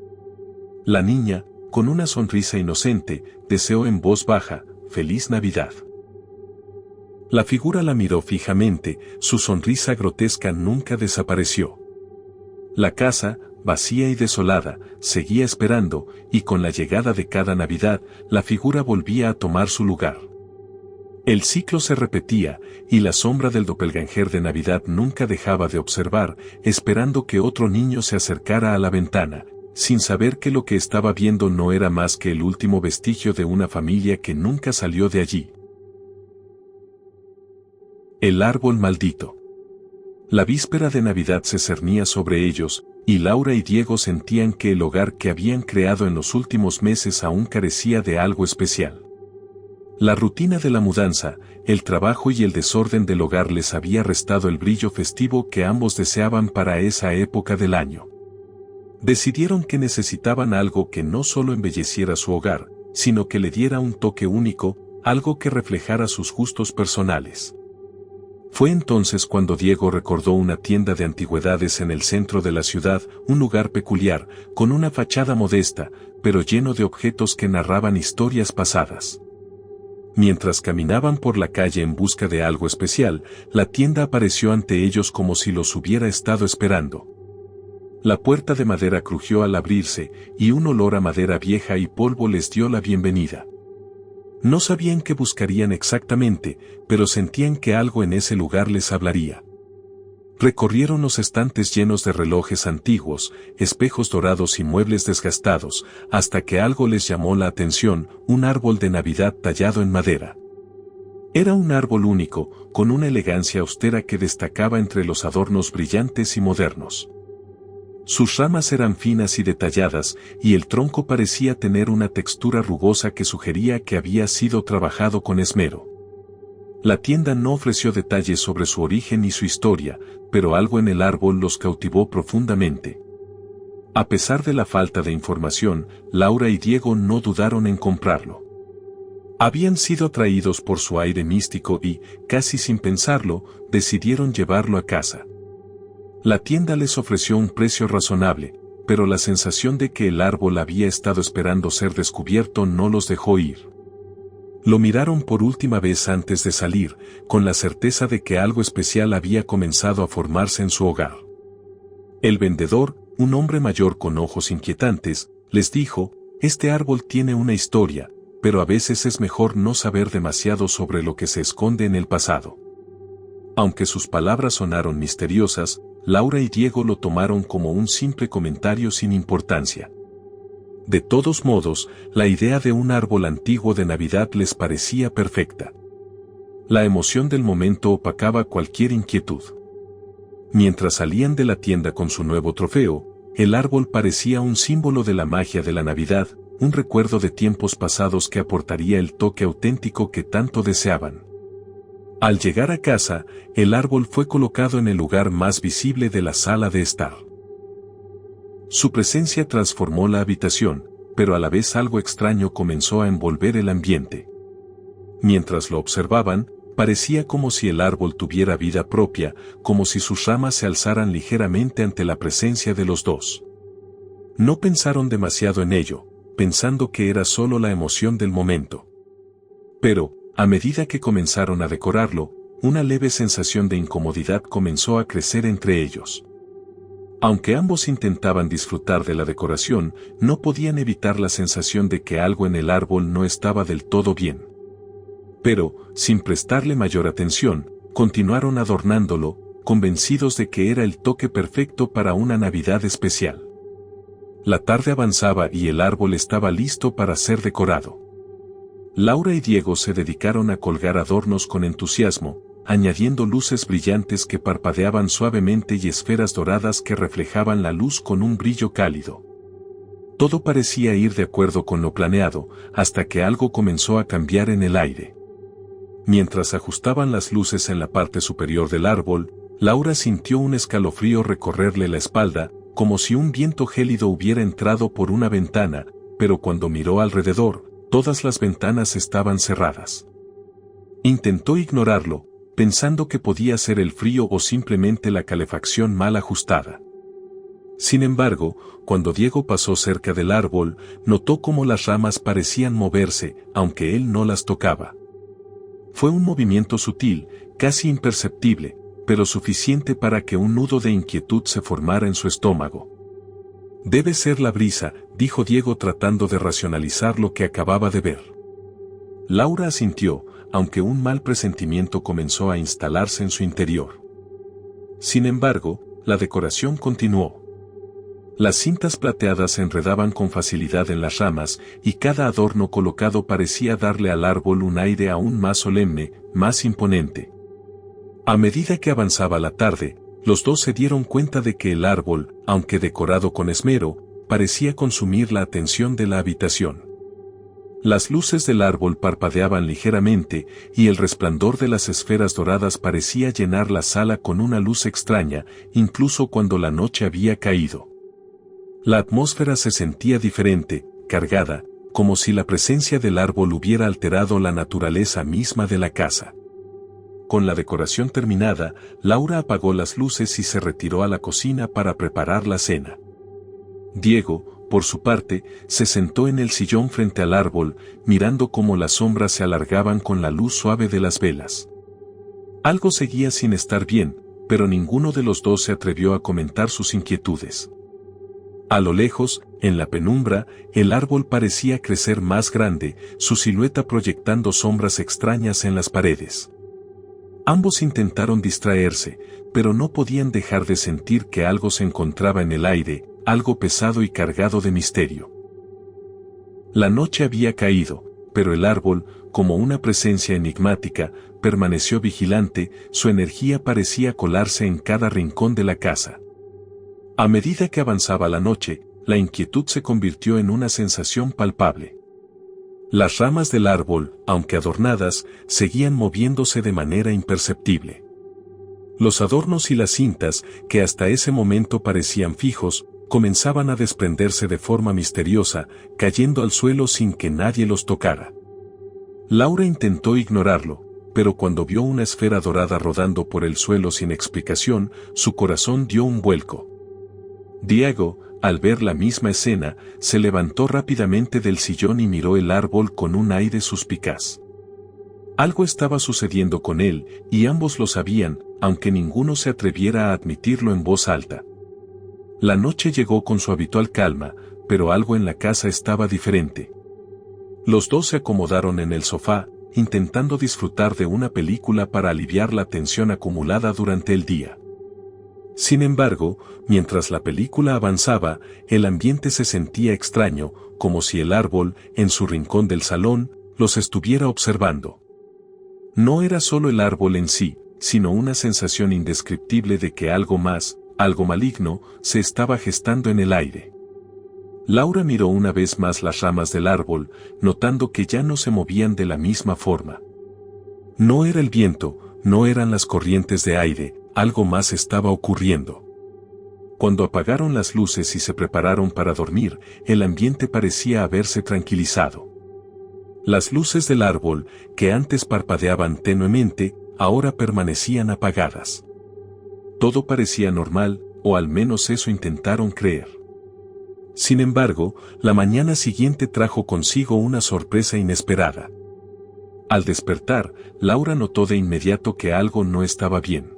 La niña, con una sonrisa inocente, deseó en voz baja, «Feliz Navidad». La figura la miró fijamente, su sonrisa grotesca nunca desapareció. La casa, vacía y desolada, seguía esperando, y con la llegada de cada Navidad, la figura volvía a tomar su lugar. El ciclo se repetía, y la sombra del doppelganger de Navidad nunca dejaba de observar, esperando que otro niño se acercara a la ventana, sin saber que lo que estaba viendo no era más que el último vestigio de una familia que nunca salió de allí. El árbol maldito. La víspera de Navidad se cernía sobre ellos, y Laura y Diego sentían que el hogar que habían creado en los últimos meses aún carecía de algo especial. La rutina de la mudanza, el trabajo y el desorden del hogar les había restado el brillo festivo que ambos deseaban para esa época del año. Decidieron que necesitaban algo que no solo embelleciera su hogar, sino que le diera un toque único, algo que reflejara sus gustos personales. Fue entonces cuando Diego recordó una tienda de antigüedades en el centro de la ciudad, un lugar peculiar, con una fachada modesta, pero lleno de objetos que narraban historias pasadas. Mientras caminaban por la calle en busca de algo especial, la tienda apareció ante ellos como si los hubiera estado esperando. La puerta de madera crujió al abrirse, y un olor a madera vieja y polvo les dio la bienvenida. No sabían qué buscarían exactamente, pero sentían que algo en ese lugar les hablaría. Recorrieron los estantes llenos de relojes antiguos, espejos dorados y muebles desgastados, hasta que algo les llamó la atención, un árbol de Navidad tallado en madera. Era un árbol único, con una elegancia austera que destacaba entre los adornos brillantes y modernos. Sus ramas eran finas y detalladas, y el tronco parecía tener una textura rugosa que sugería que había sido trabajado con esmero. La tienda no ofreció detalles sobre su origen y su historia, pero algo en el árbol los cautivó profundamente. A pesar de la falta de información, Laura y Diego no dudaron en comprarlo. Habían sido atraídos por su aire místico y, casi sin pensarlo, decidieron llevarlo a casa. La tienda les ofreció un precio razonable, pero la sensación de que el árbol había estado esperando ser descubierto no los dejó ir. Lo miraron por última vez antes de salir, con la certeza de que algo especial había comenzado a formarse en su hogar. El vendedor, un hombre mayor con ojos inquietantes, les dijo: «Este árbol tiene una historia, pero a veces es mejor no saber demasiado sobre lo que se esconde en el pasado». Aunque sus palabras sonaron misteriosas, Laura y Diego lo tomaron como un simple comentario sin importancia. De todos modos, la idea de un árbol antiguo de Navidad les parecía perfecta. La emoción del momento opacaba cualquier inquietud. Mientras salían de la tienda con su nuevo trofeo, el árbol parecía un símbolo de la magia de la Navidad, un recuerdo de tiempos pasados que aportaría el toque auténtico que tanto deseaban. Al llegar a casa, el árbol fue colocado en el lugar más visible de la sala de estar. Su presencia transformó la habitación, pero a la vez algo extraño comenzó a envolver el ambiente. Mientras lo observaban, parecía como si el árbol tuviera vida propia, como si sus ramas se alzaran ligeramente ante la presencia de los dos. No pensaron demasiado en ello, pensando que era solo la emoción del momento. Pero, a medida que comenzaron a decorarlo, una leve sensación de incomodidad comenzó a crecer entre ellos. Aunque ambos intentaban disfrutar de la decoración, no podían evitar la sensación de que algo en el árbol no estaba del todo bien. Pero, sin prestarle mayor atención, continuaron adornándolo, convencidos de que era el toque perfecto para una Navidad especial. La tarde avanzaba y el árbol estaba listo para ser decorado. Laura y Diego se dedicaron a colgar adornos con entusiasmo, añadiendo luces brillantes que parpadeaban suavemente y esferas doradas que reflejaban la luz con un brillo cálido. Todo parecía ir de acuerdo con lo planeado, hasta que algo comenzó a cambiar en el aire. Mientras ajustaban las luces en la parte superior del árbol, Laura sintió un escalofrío recorrerle la espalda, como si un viento gélido hubiera entrado por una ventana, pero cuando miró alrededor, todas las ventanas estaban cerradas. Intentó ignorarlo, pensando que podía ser el frío o simplemente la calefacción mal ajustada. Sin embargo, cuando Diego pasó cerca del árbol, notó cómo las ramas parecían moverse, aunque él no las tocaba. Fue un movimiento sutil, casi imperceptible, pero suficiente para que un nudo de inquietud se formara en su estómago. «Debe ser la brisa», dijo Diego tratando de racionalizar lo que acababa de ver. Laura asintió, aunque un mal presentimiento comenzó a instalarse en su interior. Sin embargo, la decoración continuó. Las cintas plateadas se enredaban con facilidad en las ramas, y cada adorno colocado parecía darle al árbol un aire aún más solemne, más imponente. A medida que avanzaba la tarde, los dos se dieron cuenta de que el árbol, aunque decorado con esmero, parecía consumir la atención de la habitación. Las luces del árbol parpadeaban ligeramente y el resplandor de las esferas doradas parecía llenar la sala con una luz extraña, incluso cuando la noche había caído. La atmósfera se sentía diferente, cargada, como si la presencia del árbol hubiera alterado la naturaleza misma de la casa. Con la decoración terminada, Laura apagó las luces y se retiró a la cocina para preparar la cena. Diego, por su parte, se sentó en el sillón frente al árbol, mirando cómo las sombras se alargaban con la luz suave de las velas. Algo seguía sin estar bien, pero ninguno de los dos se atrevió a comentar sus inquietudes. A lo lejos, en la penumbra, el árbol parecía crecer más grande, su silueta proyectando sombras extrañas en las paredes. Ambos intentaron distraerse, pero no podían dejar de sentir que algo se encontraba en el aire, algo pesado y cargado de misterio. La noche había caído, pero el árbol, como una presencia enigmática, permaneció vigilante, su energía parecía colarse en cada rincón de la casa. A medida que avanzaba la noche, la inquietud se convirtió en una sensación palpable. Las ramas del árbol, aunque adornadas, seguían moviéndose de manera imperceptible. Los adornos y las cintas, que hasta ese momento parecían fijos, comenzaban a desprenderse de forma misteriosa, cayendo al suelo sin que nadie los tocara. Laura intentó ignorarlo, pero cuando vio una esfera dorada rodando por el suelo sin explicación, su corazón dio un vuelco. Diego, al ver la misma escena, se levantó rápidamente del sillón y miró el árbol con un aire suspicaz. Algo estaba sucediendo con él, y ambos lo sabían, aunque ninguno se atreviera a admitirlo en voz alta. La noche llegó con su habitual calma, pero algo en la casa estaba diferente. Los dos se acomodaron en el sofá, intentando disfrutar de una película para aliviar la tensión acumulada durante el día. Sin embargo, mientras la película avanzaba, el ambiente se sentía extraño, como si el árbol, en su rincón del salón, los estuviera observando. No era solo el árbol en sí, sino una sensación indescriptible de que algo más, algo maligno, se estaba gestando en el aire. Laura miró una vez más las ramas del árbol, notando que ya no se movían de la misma forma. No era el viento, no eran las corrientes de aire, algo más estaba ocurriendo. Cuando apagaron las luces y se prepararon para dormir, el ambiente parecía haberse tranquilizado. Las luces del árbol, que antes parpadeaban tenuemente, ahora permanecían apagadas. Todo parecía normal, o al menos eso intentaron creer. Sin embargo, la mañana siguiente trajo consigo una sorpresa inesperada. Al despertar, Laura notó de inmediato que algo no estaba bien.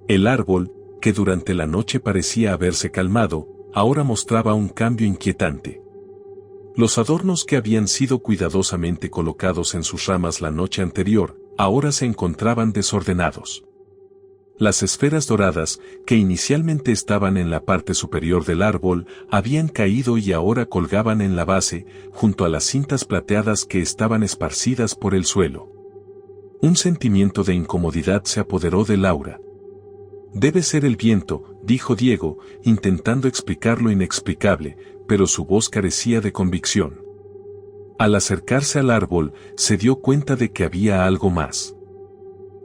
El árbol, que durante la noche parecía haberse calmado, ahora mostraba un cambio inquietante. Los adornos que habían sido cuidadosamente colocados en sus ramas la noche anterior, ahora se encontraban desordenados. Las esferas doradas, que inicialmente estaban en la parte superior del árbol, habían caído y ahora colgaban en la base, junto a las cintas plateadas que estaban esparcidas por el suelo. Un sentimiento de incomodidad se apoderó de Laura. «Debe ser el viento», dijo Diego, intentando explicar lo inexplicable, pero su voz carecía de convicción. Al acercarse al árbol, se dio cuenta de que había algo más.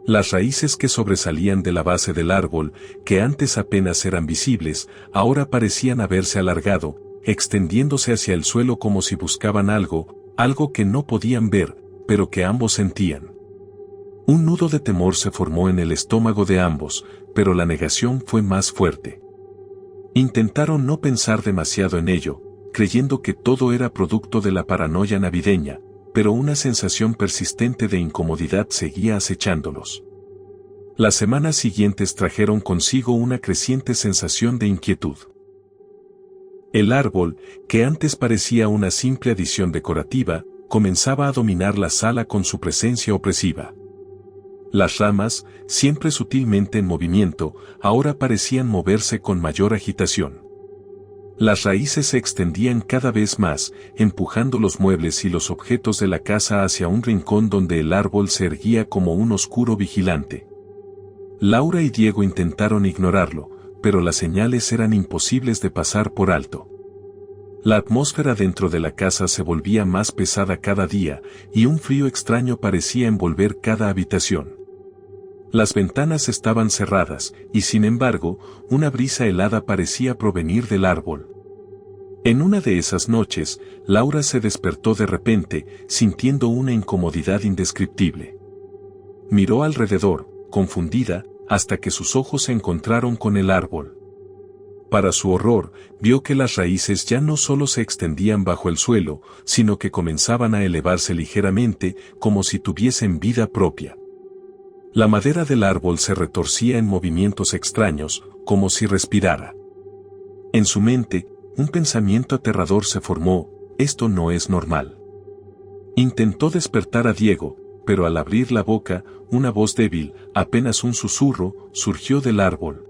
Las raíces que sobresalían de la base del árbol, que antes apenas eran visibles, ahora parecían haberse alargado, extendiéndose hacia el suelo como si buscaban algo que no podían ver, pero que ambos sentían. Un nudo de temor se formó en el estómago de ambos, pero la negación fue más fuerte. Intentaron no pensar demasiado en ello, creyendo que todo era producto de la paranoia navideña, pero una sensación persistente de incomodidad seguía acechándolos. Las semanas siguientes trajeron consigo una creciente sensación de inquietud. El árbol, que antes parecía una simple adición decorativa, comenzaba a dominar la sala con su presencia opresiva. Las ramas, siempre sutilmente en movimiento, ahora parecían moverse con mayor agitación. Las raíces se extendían cada vez más, empujando los muebles y los objetos de la casa hacia un rincón donde el árbol se erguía como un oscuro vigilante. Laura y Diego intentaron ignorarlo, pero las señales eran imposibles de pasar por alto. La atmósfera dentro de la casa se volvía más pesada cada día, y un frío extraño parecía envolver cada habitación. Las ventanas estaban cerradas, y sin embargo, una brisa helada parecía provenir del árbol. En una de esas noches, Laura se despertó de repente, sintiendo una incomodidad indescriptible. Miró alrededor, confundida, hasta que sus ojos se encontraron con el árbol. Para su horror, vio que las raíces ya no solo se extendían bajo el suelo, sino que comenzaban a elevarse ligeramente, como si tuviesen vida propia. La madera del árbol se retorcía en movimientos extraños, como si respirara. En su mente, un pensamiento aterrador se formó: esto no es normal. Intentó despertar a Diego, pero al abrir la boca, una voz débil, apenas un susurro, surgió del árbol.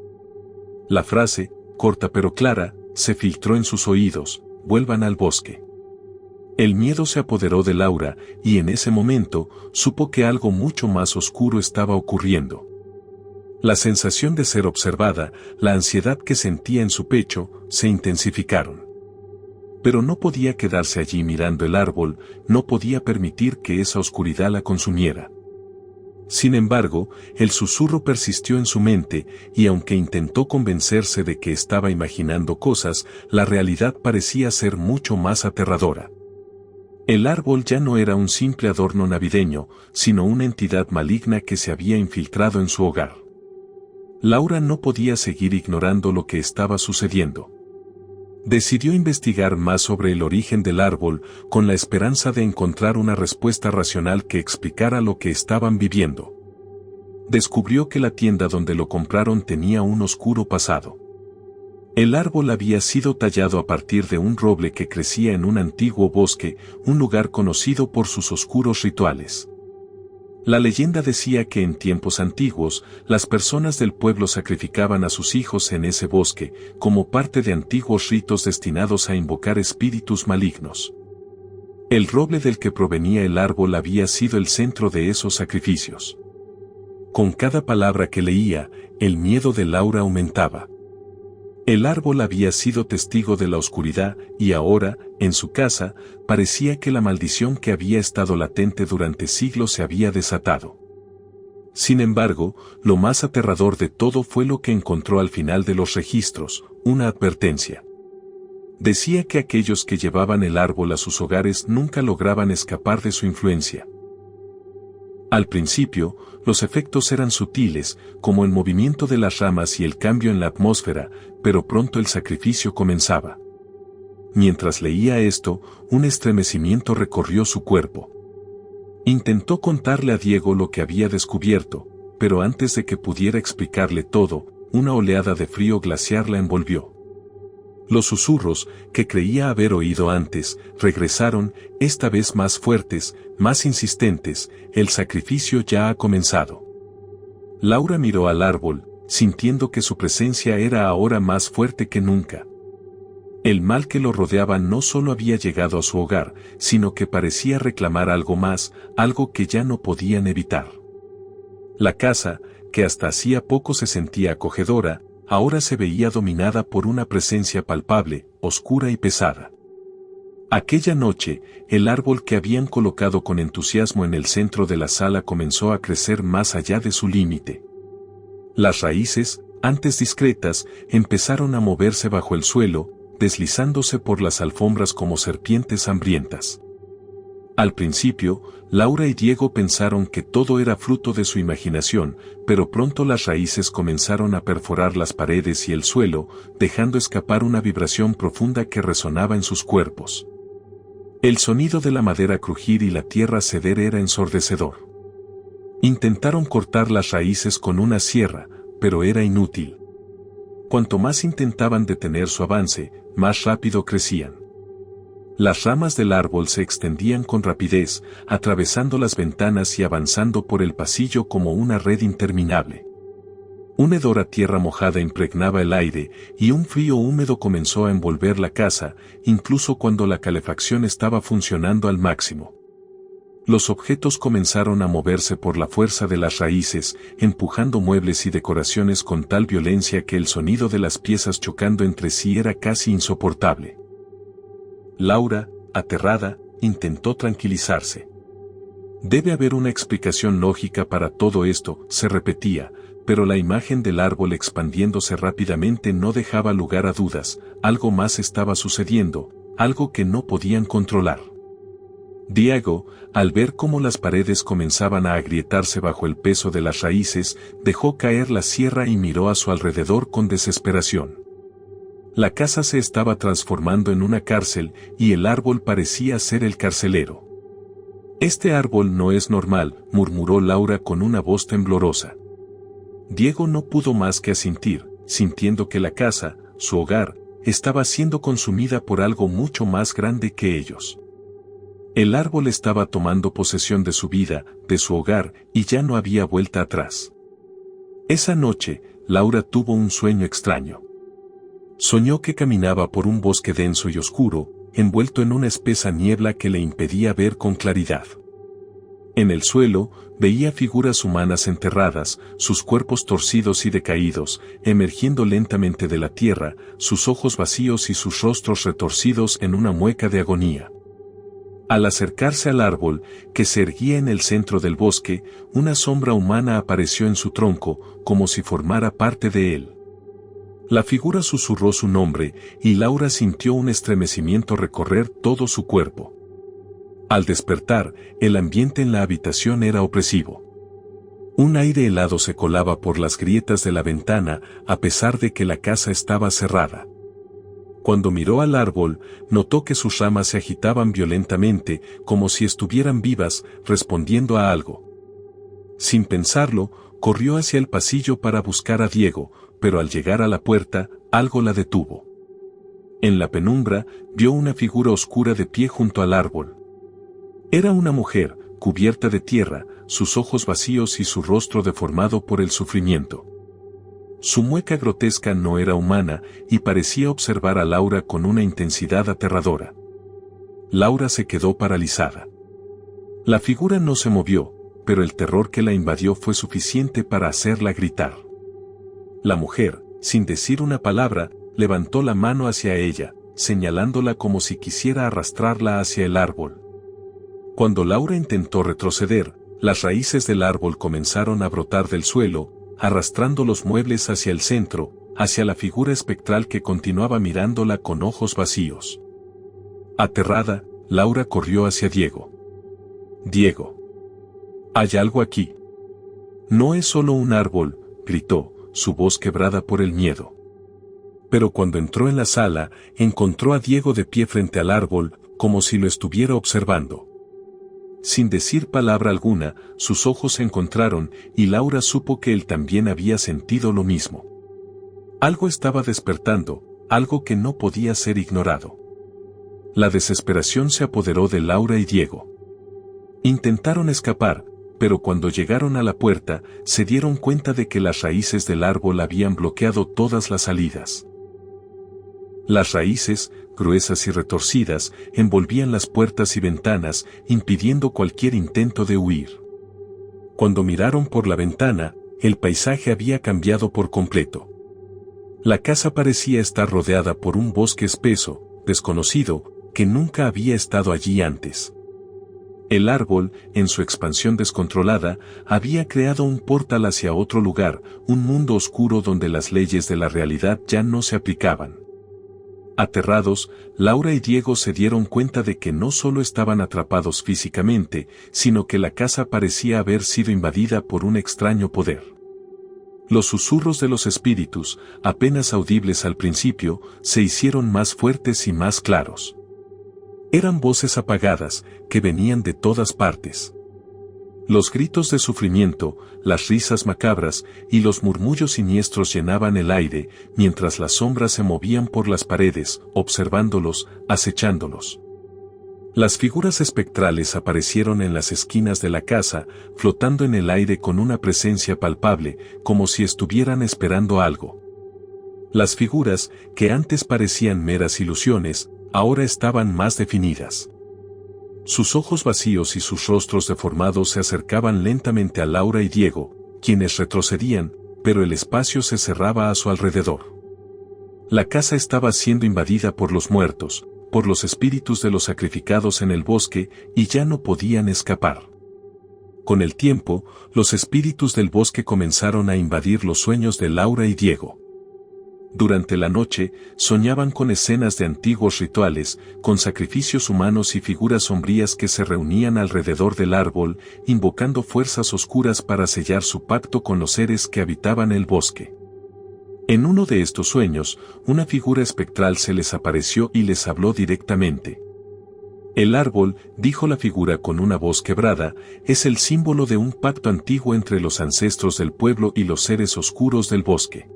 La frase, corta pero clara, se filtró en sus oídos: vuelvan al bosque. El miedo se apoderó de Laura, y en ese momento, supo que algo mucho más oscuro estaba ocurriendo. La sensación de ser observada, la ansiedad que sentía en su pecho, se intensificaron. Pero no podía quedarse allí mirando el árbol, no podía permitir que esa oscuridad la consumiera. Sin embargo, el susurro persistió en su mente, y aunque intentó convencerse de que estaba imaginando cosas, la realidad parecía ser mucho más aterradora. El árbol ya no era un simple adorno navideño, sino una entidad maligna que se había infiltrado en su hogar. Laura no podía seguir ignorando lo que estaba sucediendo. Decidió investigar más sobre el origen del árbol, con la esperanza de encontrar una respuesta racional que explicara lo que estaban viviendo. Descubrió que la tienda donde lo compraron tenía un oscuro pasado. El árbol había sido tallado a partir de un roble que crecía en un antiguo bosque, un lugar conocido por sus oscuros rituales. La leyenda decía que en tiempos antiguos, las personas del pueblo sacrificaban a sus hijos en ese bosque, como parte de antiguos ritos destinados a invocar espíritus malignos. El roble del que provenía el árbol había sido el centro de esos sacrificios. Con cada palabra que leía, el miedo de Laura aumentaba. El árbol había sido testigo de la oscuridad, y ahora, en su casa, parecía que la maldición que había estado latente durante siglos se había desatado. Sin embargo, lo más aterrador de todo fue lo que encontró al final de los registros: una advertencia. Decía que aquellos que llevaban el árbol a sus hogares nunca lograban escapar de su influencia. Al principio, los efectos eran sutiles, como el movimiento de las ramas y el cambio en la atmósfera, pero pronto el sacrificio comenzaba. Mientras leía esto, un estremecimiento recorrió su cuerpo. Intentó contarle a Diego lo que había descubierto, pero antes de que pudiera explicarle todo, una oleada de frío glaciar la envolvió. Los susurros, que creía haber oído antes, regresaron, esta vez más fuertes, más insistentes: el sacrificio ya ha comenzado. Laura miró al árbol, sintiendo que su presencia era ahora más fuerte que nunca. El mal que lo rodeaba no solo había llegado a su hogar, sino que parecía reclamar algo más, algo que ya no podían evitar. La casa, que hasta hacía poco se sentía acogedora, ahora se veía dominada por una presencia palpable, oscura y pesada. Aquella noche, el árbol que habían colocado con entusiasmo en el centro de la sala comenzó a crecer más allá de su límite. Las raíces, antes discretas, empezaron a moverse bajo el suelo, deslizándose por las alfombras como serpientes hambrientas. Al principio, Laura y Diego pensaron que todo era fruto de su imaginación, pero pronto las raíces comenzaron a perforar las paredes y el suelo, dejando escapar una vibración profunda que resonaba en sus cuerpos. El sonido de la madera crujir y la tierra ceder era ensordecedor. Intentaron cortar las raíces con una sierra, pero era inútil. Cuanto más intentaban detener su avance, más rápido crecían. Las ramas del árbol se extendían con rapidez, atravesando las ventanas y avanzando por el pasillo como una red interminable. Un hedor a tierra mojada impregnaba el aire, y un frío húmedo comenzó a envolver la casa, incluso cuando la calefacción estaba funcionando al máximo. Los objetos comenzaron a moverse por la fuerza de las raíces, empujando muebles y decoraciones con tal violencia que el sonido de las piezas chocando entre sí era casi insoportable. Laura, aterrada, intentó tranquilizarse. Debe haber una explicación lógica para todo esto, se repetía, pero la imagen del árbol expandiéndose rápidamente no dejaba lugar a dudas, algo más estaba sucediendo, algo que no podían controlar. Diego, al ver cómo las paredes comenzaban a agrietarse bajo el peso de las raíces, dejó caer la sierra y miró a su alrededor con desesperación. La casa se estaba transformando en una cárcel y el árbol parecía ser el carcelero. «Este árbol no es normal», murmuró Laura con una voz temblorosa. Diego no pudo más que asentir, sintiendo que la casa, su hogar, estaba siendo consumida por algo mucho más grande que ellos. El árbol estaba tomando posesión de su vida, de su hogar, y ya no había vuelta atrás. Esa noche, Laura tuvo un sueño extraño. Soñó que caminaba por un bosque denso y oscuro, envuelto en una espesa niebla que le impedía ver con claridad. En el suelo, veía figuras humanas enterradas, sus cuerpos torcidos y decaídos, emergiendo lentamente de la tierra, sus ojos vacíos y sus rostros retorcidos en una mueca de agonía. Al acercarse al árbol, que se erguía en el centro del bosque, una sombra humana apareció en su tronco, como si formara parte de él. La figura susurró su nombre, y Laura sintió un estremecimiento recorrer todo su cuerpo. Al despertar, el ambiente en la habitación era opresivo. Un aire helado se colaba por las grietas de la ventana, a pesar de que la casa estaba cerrada. Cuando miró al árbol, notó que sus ramas se agitaban violentamente, como si estuvieran vivas, respondiendo a algo. Sin pensarlo, corrió hacia el pasillo para buscar a Diego, pero al llegar a la puerta, algo la detuvo. En la penumbra, vio una figura oscura de pie junto al árbol. Era una mujer, cubierta de tierra, sus ojos vacíos y su rostro deformado por el sufrimiento. Su mueca grotesca no era humana y parecía observar a Laura con una intensidad aterradora. Laura se quedó paralizada. La figura no se movió, pero el terror que la invadió fue suficiente para hacerla gritar. La mujer, sin decir una palabra, levantó la mano hacia ella, señalándola como si quisiera arrastrarla hacia el árbol. Cuando Laura intentó retroceder, las raíces del árbol comenzaron a brotar del suelo, arrastrando los muebles hacia el centro, hacia la figura espectral que continuaba mirándola con ojos vacíos. Aterrada, Laura corrió hacia Diego. «Diego. Hay algo aquí. No es solo un árbol», gritó, su voz quebrada por el miedo. Pero cuando entró en la sala, encontró a Diego de pie frente al árbol, como si lo estuviera observando. Sin decir palabra alguna, sus ojos se encontraron y Laura supo que él también había sentido lo mismo. Algo estaba despertando, algo que no podía ser ignorado. La desesperación se apoderó de Laura y Diego. Intentaron escapar, pero cuando llegaron a la puerta, se dieron cuenta de que las raíces del árbol habían bloqueado todas las salidas. Las raíces, gruesas y retorcidas, envolvían las puertas y ventanas, impidiendo cualquier intento de huir. Cuando miraron por la ventana, el paisaje había cambiado por completo. La casa parecía estar rodeada por un bosque espeso, desconocido, que nunca había estado allí antes. El árbol, en su expansión descontrolada, había creado un portal hacia otro lugar, un mundo oscuro donde las leyes de la realidad ya no se aplicaban. Aterrados, Laura y Diego se dieron cuenta de que no solo estaban atrapados físicamente, sino que la casa parecía haber sido invadida por un extraño poder. Los susurros de los espíritus, apenas audibles al principio, se hicieron más fuertes y más claros. Eran voces apagadas, que venían de todas partes. Los gritos de sufrimiento, las risas macabras y los murmullos siniestros llenaban el aire, mientras las sombras se movían por las paredes, observándolos, acechándolos. Las figuras espectrales aparecieron en las esquinas de la casa, flotando en el aire con una presencia palpable, como si estuvieran esperando algo. Las figuras, que antes parecían meras ilusiones, ahora estaban más definidas. Sus ojos vacíos y sus rostros deformados se acercaban lentamente a Laura y Diego, quienes retrocedían, pero el espacio se cerraba a su alrededor. La casa estaba siendo invadida por los muertos, por los espíritus de los sacrificados en el bosque, y ya no podían escapar. Con el tiempo, los espíritus del bosque comenzaron a invadir los sueños de Laura y Diego. Durante la noche, soñaban con escenas de antiguos rituales, con sacrificios humanos y figuras sombrías que se reunían alrededor del árbol, invocando fuerzas oscuras para sellar su pacto con los seres que habitaban el bosque. En uno de estos sueños, una figura espectral se les apareció y les habló directamente. El árbol, dijo la figura con una voz quebrada, es el símbolo de un pacto antiguo entre los ancestros del pueblo y los seres oscuros del bosque.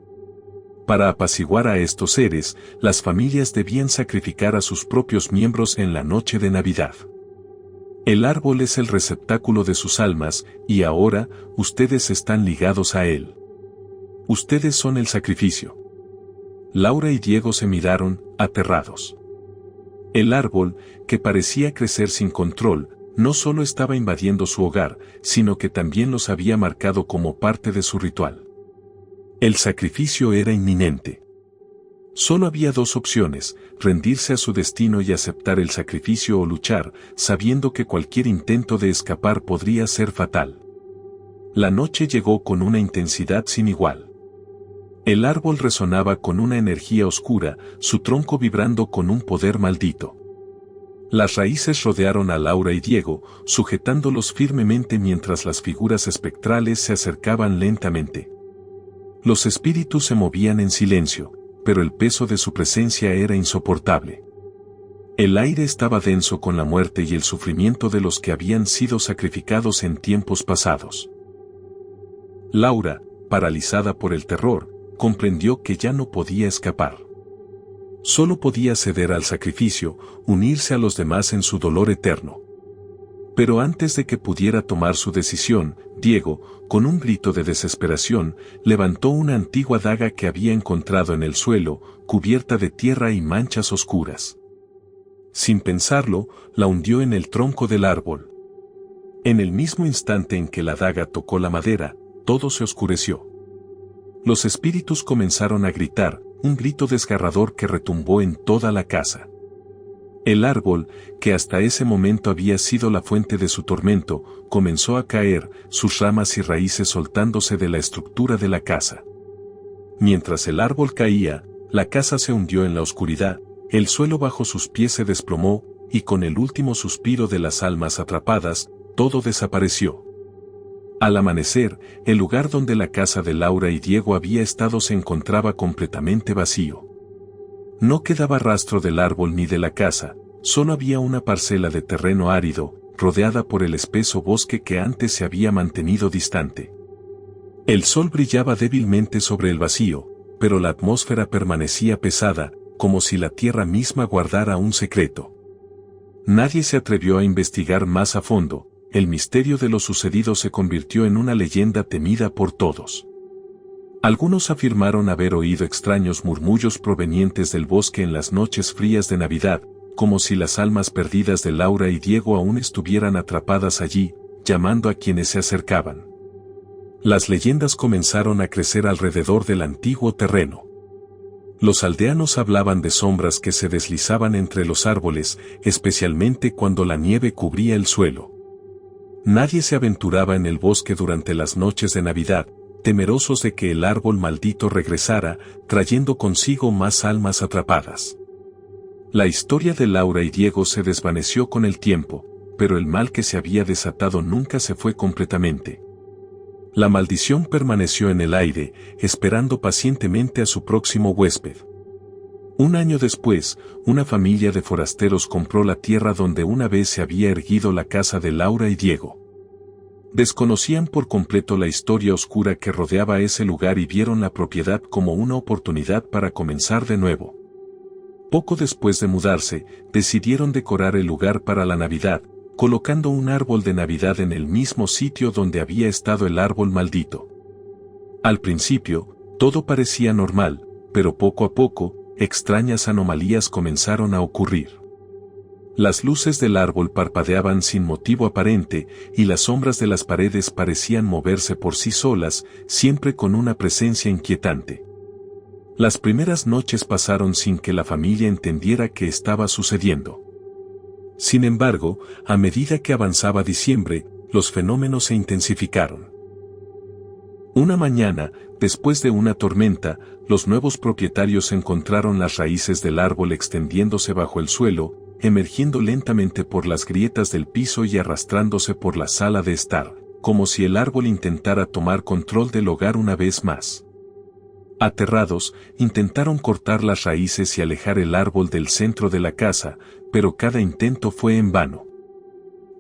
Para apaciguar a estos seres, las familias debían sacrificar a sus propios miembros en la noche de Navidad. El árbol es el receptáculo de sus almas, y ahora, ustedes están ligados a él. Ustedes son el sacrificio. Laura y Diego se miraron, aterrados. El árbol, que parecía crecer sin control, no solo estaba invadiendo su hogar, sino que también los había marcado como parte de su ritual. El sacrificio era inminente. Solo había dos opciones: rendirse a su destino y aceptar el sacrificio, o luchar, sabiendo que cualquier intento de escapar podría ser fatal. La noche llegó con una intensidad sin igual. El árbol resonaba con una energía oscura, su tronco vibrando con un poder maldito. Las raíces rodearon a Laura y Diego, sujetándolos firmemente mientras las figuras espectrales se acercaban lentamente. Los espíritus se movían en silencio, pero el peso de su presencia era insoportable. El aire estaba denso con la muerte y el sufrimiento de los que habían sido sacrificados en tiempos pasados. Laura, paralizada por el terror, comprendió que ya no podía escapar. Solo podía ceder al sacrificio, unirse a los demás en su dolor eterno. Pero antes de que pudiera tomar su decisión, Diego, con un grito de desesperación, levantó una antigua daga que había encontrado en el suelo, cubierta de tierra y manchas oscuras. Sin pensarlo, la hundió en el tronco del árbol. En el mismo instante en que la daga tocó la madera, todo se oscureció. Los espíritus comenzaron a gritar, un grito desgarrador que retumbó en toda la casa. El árbol, que hasta ese momento había sido la fuente de su tormento, comenzó a caer, sus ramas y raíces soltándose de la estructura de la casa. Mientras el árbol caía, la casa se hundió en la oscuridad, el suelo bajo sus pies se desplomó, y con el último suspiro de las almas atrapadas, todo desapareció. Al amanecer, el lugar donde la casa de Laura y Diego había estado se encontraba completamente vacío. No quedaba rastro del árbol ni de la casa, solo había una parcela de terreno árido, rodeada por el espeso bosque que antes se había mantenido distante. El sol brillaba débilmente sobre el vacío, pero la atmósfera permanecía pesada, como si la tierra misma guardara un secreto. Nadie se atrevió a investigar más a fondo, el misterio de lo sucedido se convirtió en una leyenda temida por todos. Algunos afirmaron haber oído extraños murmullos provenientes del bosque en las noches frías de Navidad, como si las almas perdidas de Laura y Diego aún estuvieran atrapadas allí, llamando a quienes se acercaban. Las leyendas comenzaron a crecer alrededor del antiguo terreno. Los aldeanos hablaban de sombras que se deslizaban entre los árboles, especialmente cuando la nieve cubría el suelo. Nadie se aventuraba en el bosque durante las noches de Navidad, temerosos de que el árbol maldito regresara, trayendo consigo más almas atrapadas. La historia de Laura y Diego se desvaneció con el tiempo, pero el mal que se había desatado nunca se fue completamente. La maldición permaneció en el aire, esperando pacientemente a su próximo huésped. Un año después, una familia de forasteros compró la tierra donde una vez se había erguido la casa de Laura y Diego. Desconocían por completo la historia oscura que rodeaba ese lugar y vieron la propiedad como una oportunidad para comenzar de nuevo. Poco después de mudarse, decidieron decorar el lugar para la Navidad, colocando un árbol de Navidad en el mismo sitio donde había estado el árbol maldito. Al principio, todo parecía normal, pero poco a poco, extrañas anomalías comenzaron a ocurrir. Las luces del árbol parpadeaban sin motivo aparente, y las sombras de las paredes parecían moverse por sí solas, siempre con una presencia inquietante. Las primeras noches pasaron sin que la familia entendiera qué estaba sucediendo. Sin embargo, a medida que avanzaba diciembre, los fenómenos se intensificaron. Una mañana, después de una tormenta, los nuevos propietarios encontraron las raíces del árbol extendiéndose bajo el suelo, emergiendo lentamente por las grietas del piso y arrastrándose por la sala de estar, como si el árbol intentara tomar control del hogar una vez más. Aterrados, intentaron cortar las raíces y alejar el árbol del centro de la casa, pero cada intento fue en vano.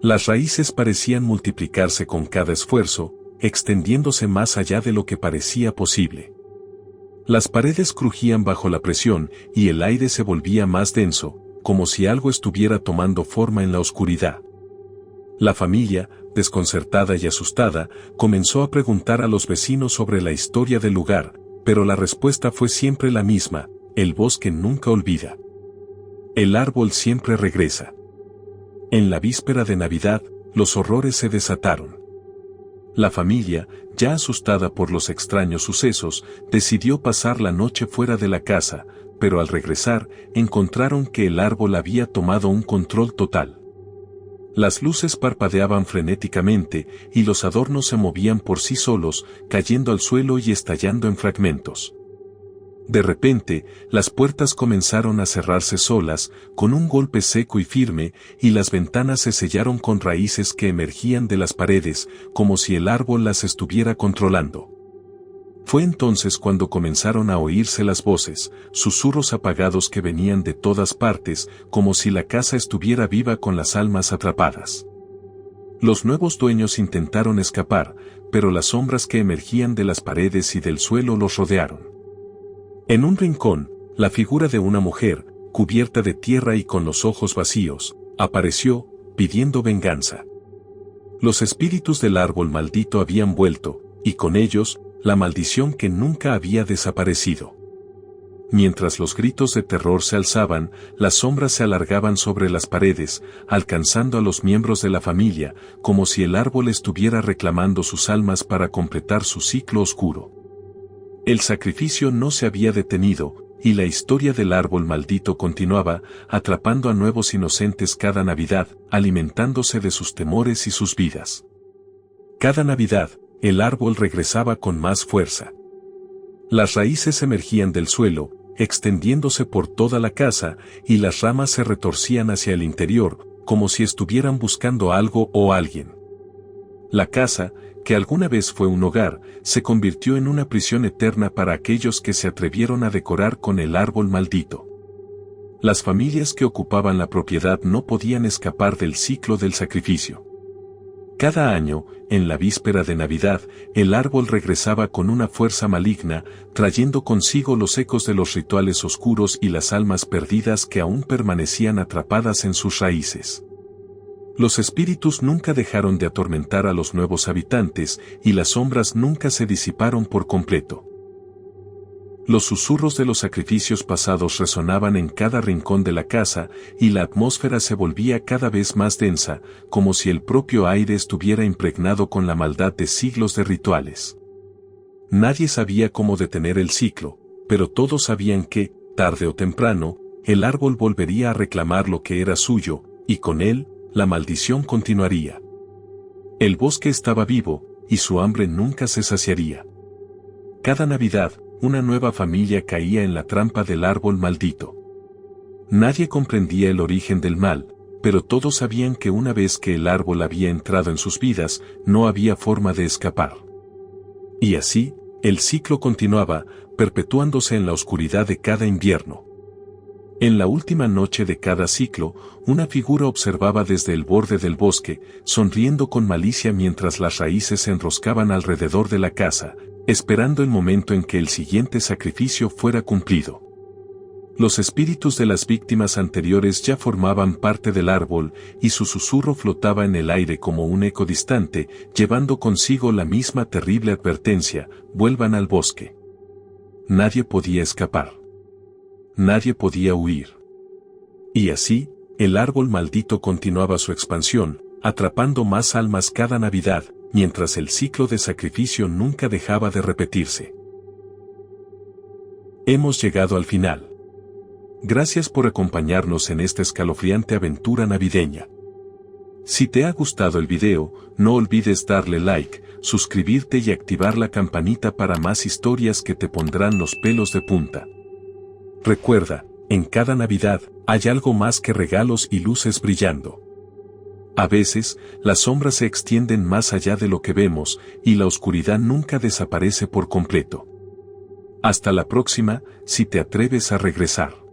Las raíces parecían multiplicarse con cada esfuerzo, extendiéndose más allá de lo que parecía posible. Las paredes crujían bajo la presión y el aire se volvía más denso, como si algo estuviera tomando forma en la oscuridad. La familia, desconcertada y asustada, comenzó a preguntar a los vecinos sobre la historia del lugar, pero la respuesta fue siempre la misma: el bosque nunca olvida. El árbol siempre regresa. En la víspera de Navidad, los horrores se desataron. La familia, ya asustada por los extraños sucesos, decidió pasar la noche fuera de la casa, pero al regresar, encontraron que el árbol había tomado un control total. Las luces parpadeaban frenéticamente y los adornos se movían por sí solos, cayendo al suelo y estallando en fragmentos. De repente, las puertas comenzaron a cerrarse solas, con un golpe seco y firme, y las ventanas se sellaron con raíces que emergían de las paredes, como si el árbol las estuviera controlando. Fue entonces cuando comenzaron a oírse las voces, susurros apagados que venían de todas partes, como si la casa estuviera viva con las almas atrapadas. Los nuevos dueños intentaron escapar, pero las sombras que emergían de las paredes y del suelo los rodearon. En un rincón, la figura de una mujer, cubierta de tierra y con los ojos vacíos, apareció, pidiendo venganza. Los espíritus del árbol maldito habían vuelto, y con ellos, la maldición que nunca había desaparecido. Mientras los gritos de terror se alzaban, las sombras se alargaban sobre las paredes, alcanzando a los miembros de la familia, como si el árbol estuviera reclamando sus almas para completar su ciclo oscuro. El sacrificio no se había detenido, y la historia del árbol maldito continuaba, atrapando a nuevos inocentes cada Navidad, alimentándose de sus temores y sus vidas. Cada Navidad, el árbol regresaba con más fuerza. Las raíces emergían del suelo, extendiéndose por toda la casa, y las ramas se retorcían hacia el interior, como si estuvieran buscando algo o alguien. La casa, que alguna vez fue un hogar, se convirtió en una prisión eterna para aquellos que se atrevieron a decorar con el árbol maldito. Las familias que ocupaban la propiedad no podían escapar del ciclo del sacrificio. Cada año, en la víspera de Navidad, el árbol regresaba con una fuerza maligna, trayendo consigo los ecos de los rituales oscuros y las almas perdidas que aún permanecían atrapadas en sus raíces. Los espíritus nunca dejaron de atormentar a los nuevos habitantes, y las sombras nunca se disiparon por completo. Los susurros de los sacrificios pasados resonaban en cada rincón de la casa, y la atmósfera se volvía cada vez más densa, como si el propio aire estuviera impregnado con la maldad de siglos de rituales. Nadie sabía cómo detener el ciclo, pero todos sabían que, tarde o temprano, el árbol volvería a reclamar lo que era suyo, y con él, la maldición continuaría. El bosque estaba vivo, y su hambre nunca se saciaría. Cada Navidad, una nueva familia caía en la trampa del árbol maldito. Nadie comprendía el origen del mal, pero todos sabían que una vez que el árbol había entrado en sus vidas, no había forma de escapar. Y así, el ciclo continuaba, perpetuándose en la oscuridad de cada invierno. En la última noche de cada ciclo, una figura observaba desde el borde del bosque, sonriendo con malicia mientras las raíces se enroscaban alrededor de la casa, esperando el momento en que el siguiente sacrificio fuera cumplido. Los espíritus de las víctimas anteriores ya formaban parte del árbol, y su susurro flotaba en el aire como un eco distante, llevando consigo la misma terrible advertencia: vuelvan al bosque. Nadie podía escapar. Nadie podía huir. Y así, el árbol maldito continuaba su expansión, atrapando más almas cada Navidad, mientras el ciclo de sacrificio nunca dejaba de repetirse. Hemos llegado al final. Gracias por acompañarnos en esta escalofriante aventura navideña. Si te ha gustado el video, no olvides darle like, suscribirte y activar la campanita para más historias que te pondrán los pelos de punta. Recuerda, en cada Navidad, hay algo más que regalos y luces brillando. A veces, las sombras se extienden más allá de lo que vemos, y la oscuridad nunca desaparece por completo. Hasta la próxima, si te atreves a regresar.